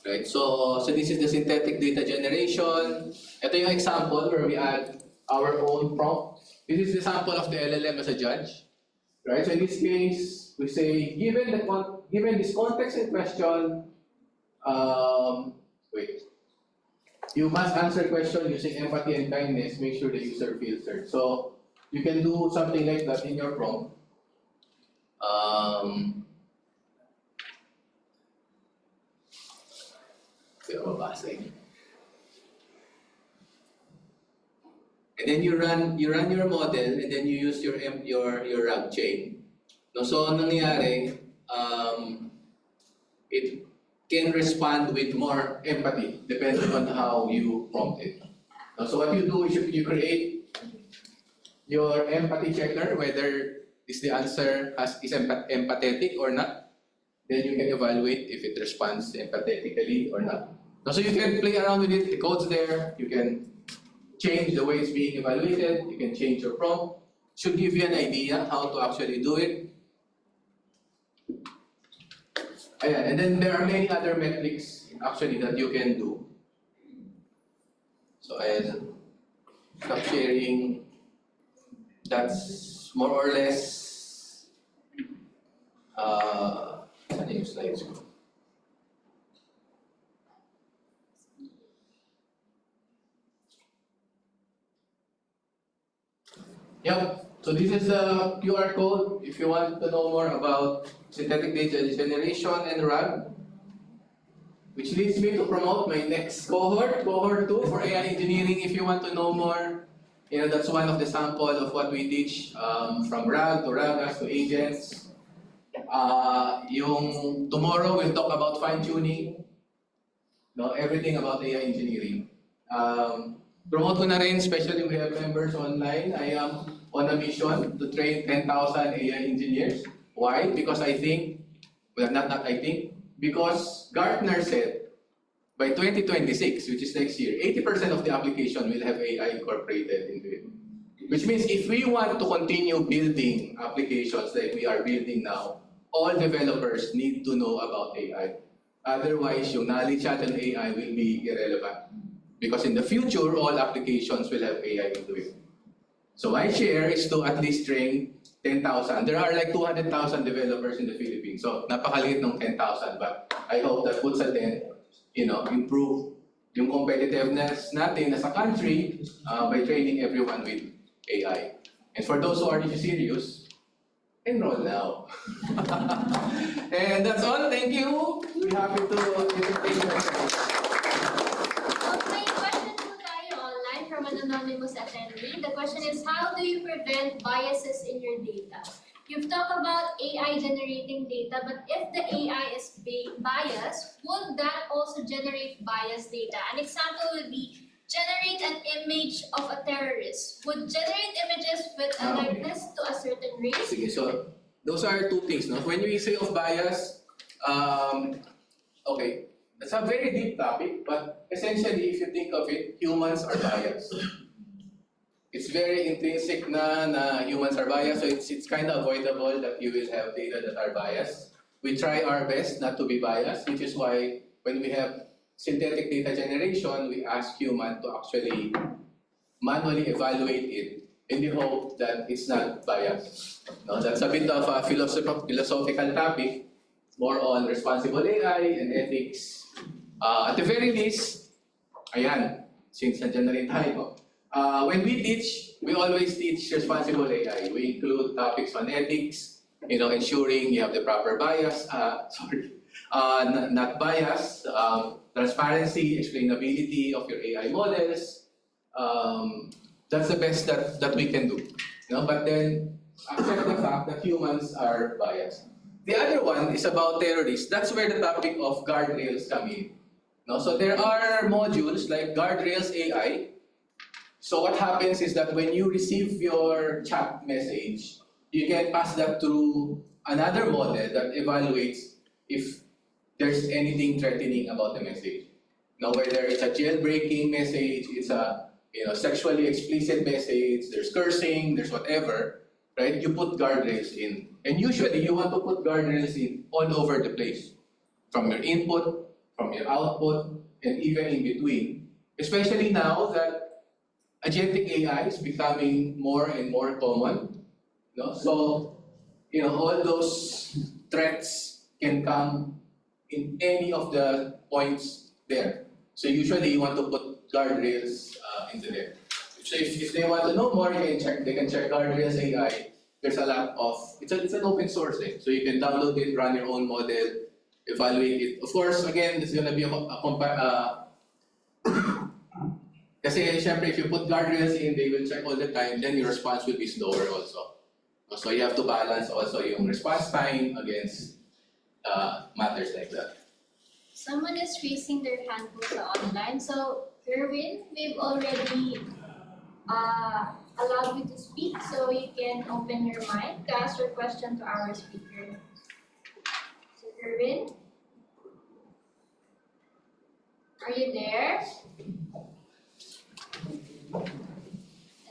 Right, so this is the synthetic data generation. Ito yung example where we add our own prompt. This is the sample of the LLM as a judge. Right, so in this case, we say, given this context in question, you must answer question using empathy and kindness, make sure the user feels heard. So you can do something like that in your prompt. And then you run your model, and then you use your RAG chain. No, so ang nangyayari, it can respond with more empathy depending on how you prompt it. No, so what you do is you create your empathy checker, whether the answer is empathetic or not. Then you can evaluate if it responds empathetically or not. No, so you can play around with it. The code's there. You can change the way it's being evaluated. You can change your prompt. Should give you an idea how to actually do it. And then there are many other metrics actually that you can do. So I'll stop sharing. That's more or less saan yung slides ko? Yep. So this is the QR code if you want to know more about synthetic data generation and RAG. Which leads me to promote my next cohort 2 for AI engineering. If you want to know more, that's one of the sample of what we teach from RAG to RAGAS to agents. Yung tomorrow we'll talk about fine-tuning, everything about AI engineering. Promote ko na rin, especially we have members online. I am on a mission to train 10,000 AI engineers. Why? Because I think, because Gartner said by 2026, which is next year, 80% of the application will have AI incorporated into it. Which means if we want to continue building applications like we are building now, all developers need to know about AI. Otherwise, yung knowledge natin on AI will be irrelevant. Because in the future, all applications will have AI into it. So my share is to at least train 10,000. There are like 200,000 developers in the Philippines. So napakaliit ng 10,000. But I hope that puts a 10, improve yung competitiveness natin as a country by training everyone with AI. And for those who are serious, enroll now. And that's all. Thank you. We're happy to entertain you. May question po tayo online from an anonymous attendee. The question is, how do you prevent biases in your data? You've talked about AI generating data, but if the AI is biased, would that also generate biased data? An example would be generate an image of a terrorist. Would generate images with a likeness to a certain race? Sige, so those are two things. No? When we say of bias, okay, that's a very deep topic, but essentially, if you think of it, humans are biased. It's very intrinsic na humans are biased, so it's kind of avoidable that you will have data that are biased. We try our best not to be biased, which is why when we have synthetic data generation, we ask human to actually manually evaluate it in the hope that it's not biased. No, that's a bit of a philosophical topic, more on responsible AI and ethics. At the very least, ayan, since nandiyan na rin tayo, when we teach, we always teach responsible AI. We include topics on ethics, ensuring you have the proper bias, not bias, transparency, explainability of your AI models. That's the best that we can do. But then accept the fact that humans are biased. the other one is about terrorists. That's where the topic of guardrails come in. No? So there are modules like Guardrails AI. So what happens is that when you receive your chat message, you can pass that through another model that evaluates if there's anything threatening about the message. Now, whether it's a jailbreaking message, it's a sexually explicit message, there's cursing, there's whatever, right? You put guardrails in. And usually you want to put guardrails in all over the place. From your input, from your output, and even in between. Especially now that agentic AI is becoming more and more common. No? So, all those threats can come in any of the points there. So usually you want to put guardrails into there. So if they want to know more, they can check Guardrails AI. There's a lot of, it's an open source thing. So you can download it, run your own model, evaluate it. Of course, again, there's gonna be kasi syempre if you put guardrails in, they will check all the time, then your response will be slower also. So you have to balance also yung response time against matters like that. Someone is raising their hand po sa online. So, Kerwin, we've already allowed you to speak, so you can open your mic to ask your question to our speaker. So, Kerwin, are you there?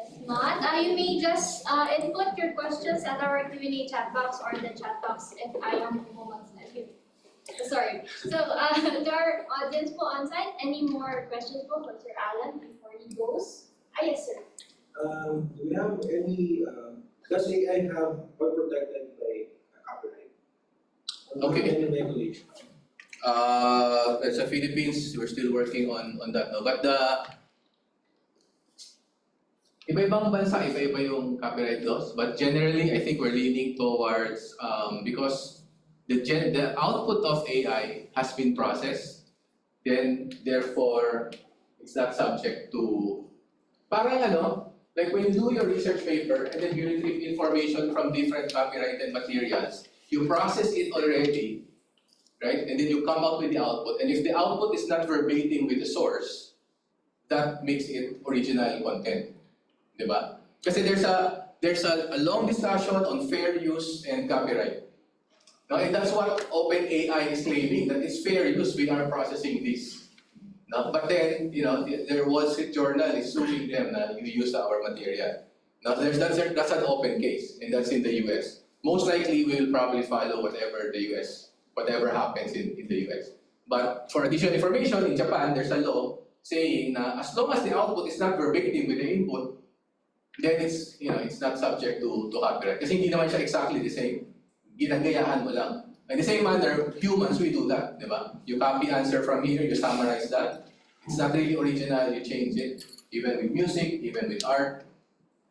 If not, you may just input your questions at our Q&A chat box or the chat box if ayaw mo po mag-send. Sorry. So, to our audience po on site, any more questions po for Sir Alan before he goes? Yes, sir. Do we have any, does AI have or protected by copyright? Or Okay. any regulation? As a Philippines, we're still working on that. No? But iba-ibang bansa, iba-iba yung copyright laws. But generally, I think we're leaning towards, because the output of AI has been processed, then therefore, it's not subject to, parang like when you do your research paper and then you retrieve information from different copyrighted materials, you process it already, right? And then you come up with the output. And if the output is not verbatim with the source, that makes it original content. Diba? Kasi there's a long discussion on fair use and copyright. No, and that's what OpenAI is claiming, that it's fair use, we are processing this. No, but then, their Wall Street Journal is suing them that you use our material. Now, that's an open case, and that's in the US. Most likely, we will probably follow whatever happens in the US. But for additional information, in Japan, there's a law saying na as long as the output is not verbatim with the input, then it's not subject to copyright. Kasi hindi naman siya exactly the same. Ginagayahan mo lang. In the same manner, humans, we do that, di ba? You copy answer from here, you summarize that. It's not really original, you change it. Even with music, even with art.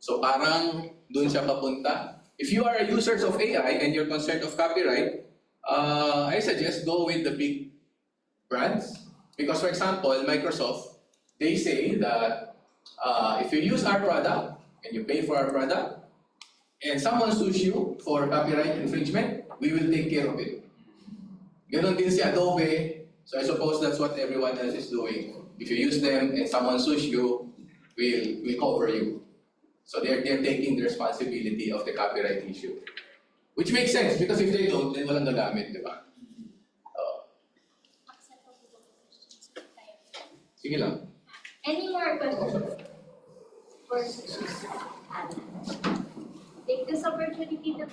So parang dun siya papunta. If you are a user of AI and you're concerned of copyright, I suggest go with the big brands. Because for example, Microsoft, they say that if you use our product and you pay for our product, and someone sues you for copyright infringement, we will take care of it. Ganon din si Adobe, so I suppose that's what everyone else is doing. If you use them and someone sues you, we'll cover you. So they're taking the responsibility of the copyright issue. Which makes sense, because if they don't, then walang gagamit, di ba? Sige lang. Any more questions? For take this opportunity to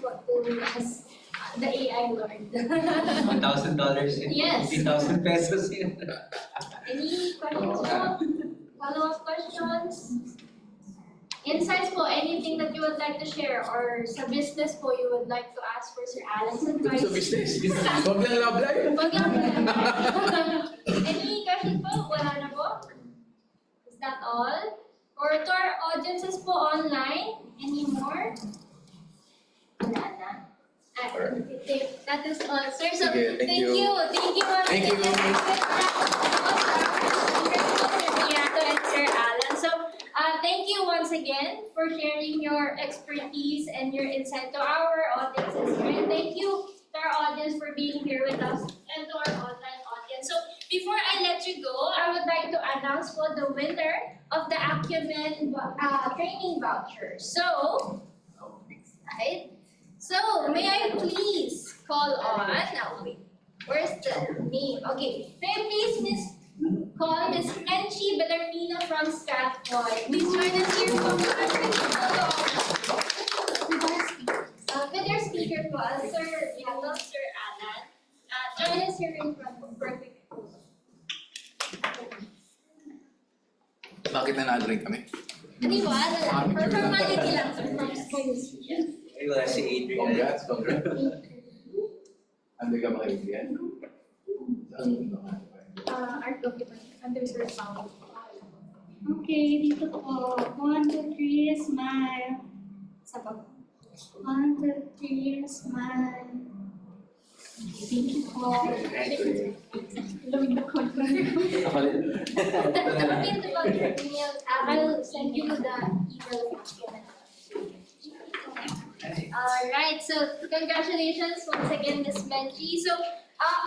ask the AI Lord. $1,000 Yes. 50,000 pesos yun. Any questions po? Follow-up questions? Insights po, anything that you would like to share or sa business po you would like to ask for Sir Alan's advice? Sa business. Huwag lang love life. Wag lang po. Any question po? Wala na po? Is that all? Or to our audiences po online, any more? Wala na. That is all, sir. So, Okay, thank you. Thank you once Thank you. again. Riato and Sir Alan. So, thank you once again for sharing your expertise and your insight to our audiences. And thank you to our audience for being here with us and to our online audience. So before I let you go, I would like to announce for the winner of the Acumen training voucher. So, next slide. So, may I please call on, now wait, where's the name? Okay, may I please call Miss Menchi Bellarmino from Strathroy. Please join us here for with our speaker po, Sir Yalo, Sir Alan. Join us here in front of perfect. Bakit nanalo rin kami? Hindi po, ano lang, for formality lang, sir, from schools. Ay, wala si Adrian. Congrats. Ando ka ba kay Adrian? Art of Department, under Sir Paul. Okay, dito po. 1, 2, 3, smile. Sabag. 1, 2, 3, smile. Thank you po. Lamig na ko. I'll send you the email. Alright, so congratulations once again, Ms. Menchi. So,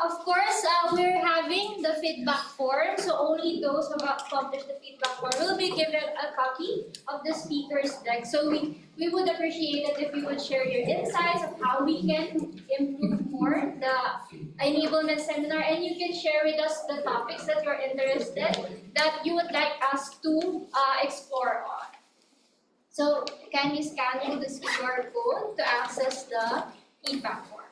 of course, we're having the feedback form, so only those who have accomplished the feedback form will be given a copy of the speaker's deck. So we would appreciate it if you would share your insights of how we can improve more the enablement seminar, and you can share with us the topics that you're interested, that you would like us to explore on. So can you scan this QR code to access the feedback form?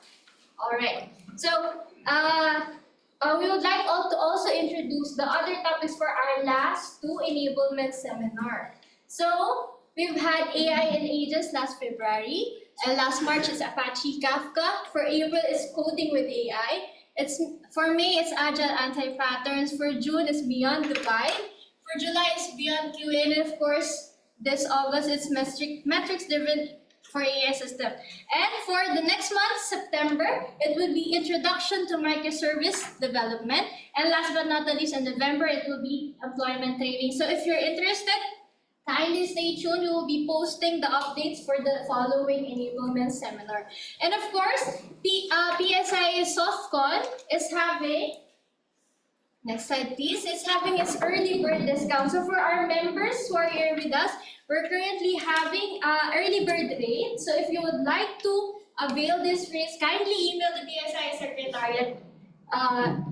Alright, so we would like to also introduce the other topics for our last 2 enablement seminar. So we've had AI and agents last February, and last March is Apache Kafka. For April is coding with AI. For May it's agile anti-patterns. For June is beyond the vibe. For July is beyond QA, and of course this August it's metrics driven for AI system. And for the next month, September, it will be introduction to microservice development. And last but not the least, in November, it will be employment training. So if you're interested, kindly stay tuned. We will be posting the updates for the following enablement seminar. And of course, PSI SoftCon is having, next slide please, it's having its early bird discount. So for our members who are here with us, we're currently having early bird rate. So if you would like to avail this rates, kindly email the PSI Secretariat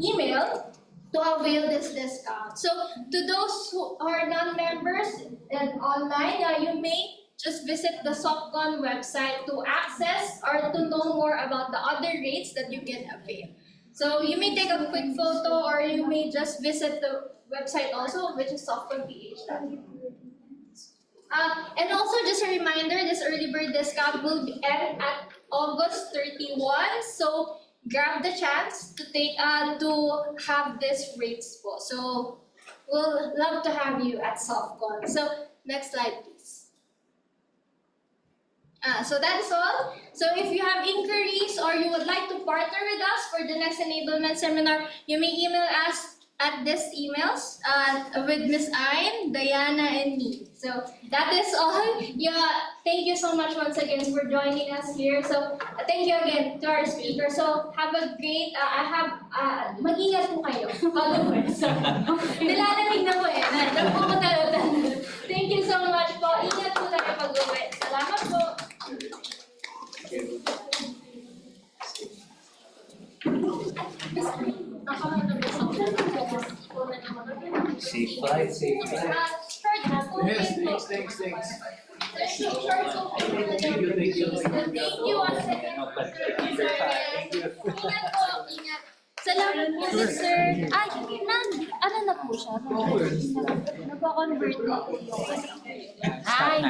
email to avail this discount. So to those who are non-members and online, you may just visit the SoftCon website to access or to know more about the other rates that you can avail. So you may take a quick photo, or you may just visit the website also, which is softconph.com. And also just a reminder, this early bird discount will end at August 31. So grab the chance to take to have this rates po. So we'll love to have you at SoftCon. So next slide please. So that's all. So if you have inquiries or you would like to partner with us for the next enablement seminar, you may email us at these emails with Ms. Ayn, Diana, and me. So that is all. Thank you so much once again for joining us here. So thank you again to our speaker. So have a great, mag-ingat po kayo. Followers. Nilalamig na po eh. Thank you so much po. Ingat po tayo pag-uwi. Salamat po. Safe flight, safe flight. Yes, thanks. Thank you. Once again. Ingat po, ingat. Salamat po, sir. Ano na po siya? Nagko-convert na po yung. Ay,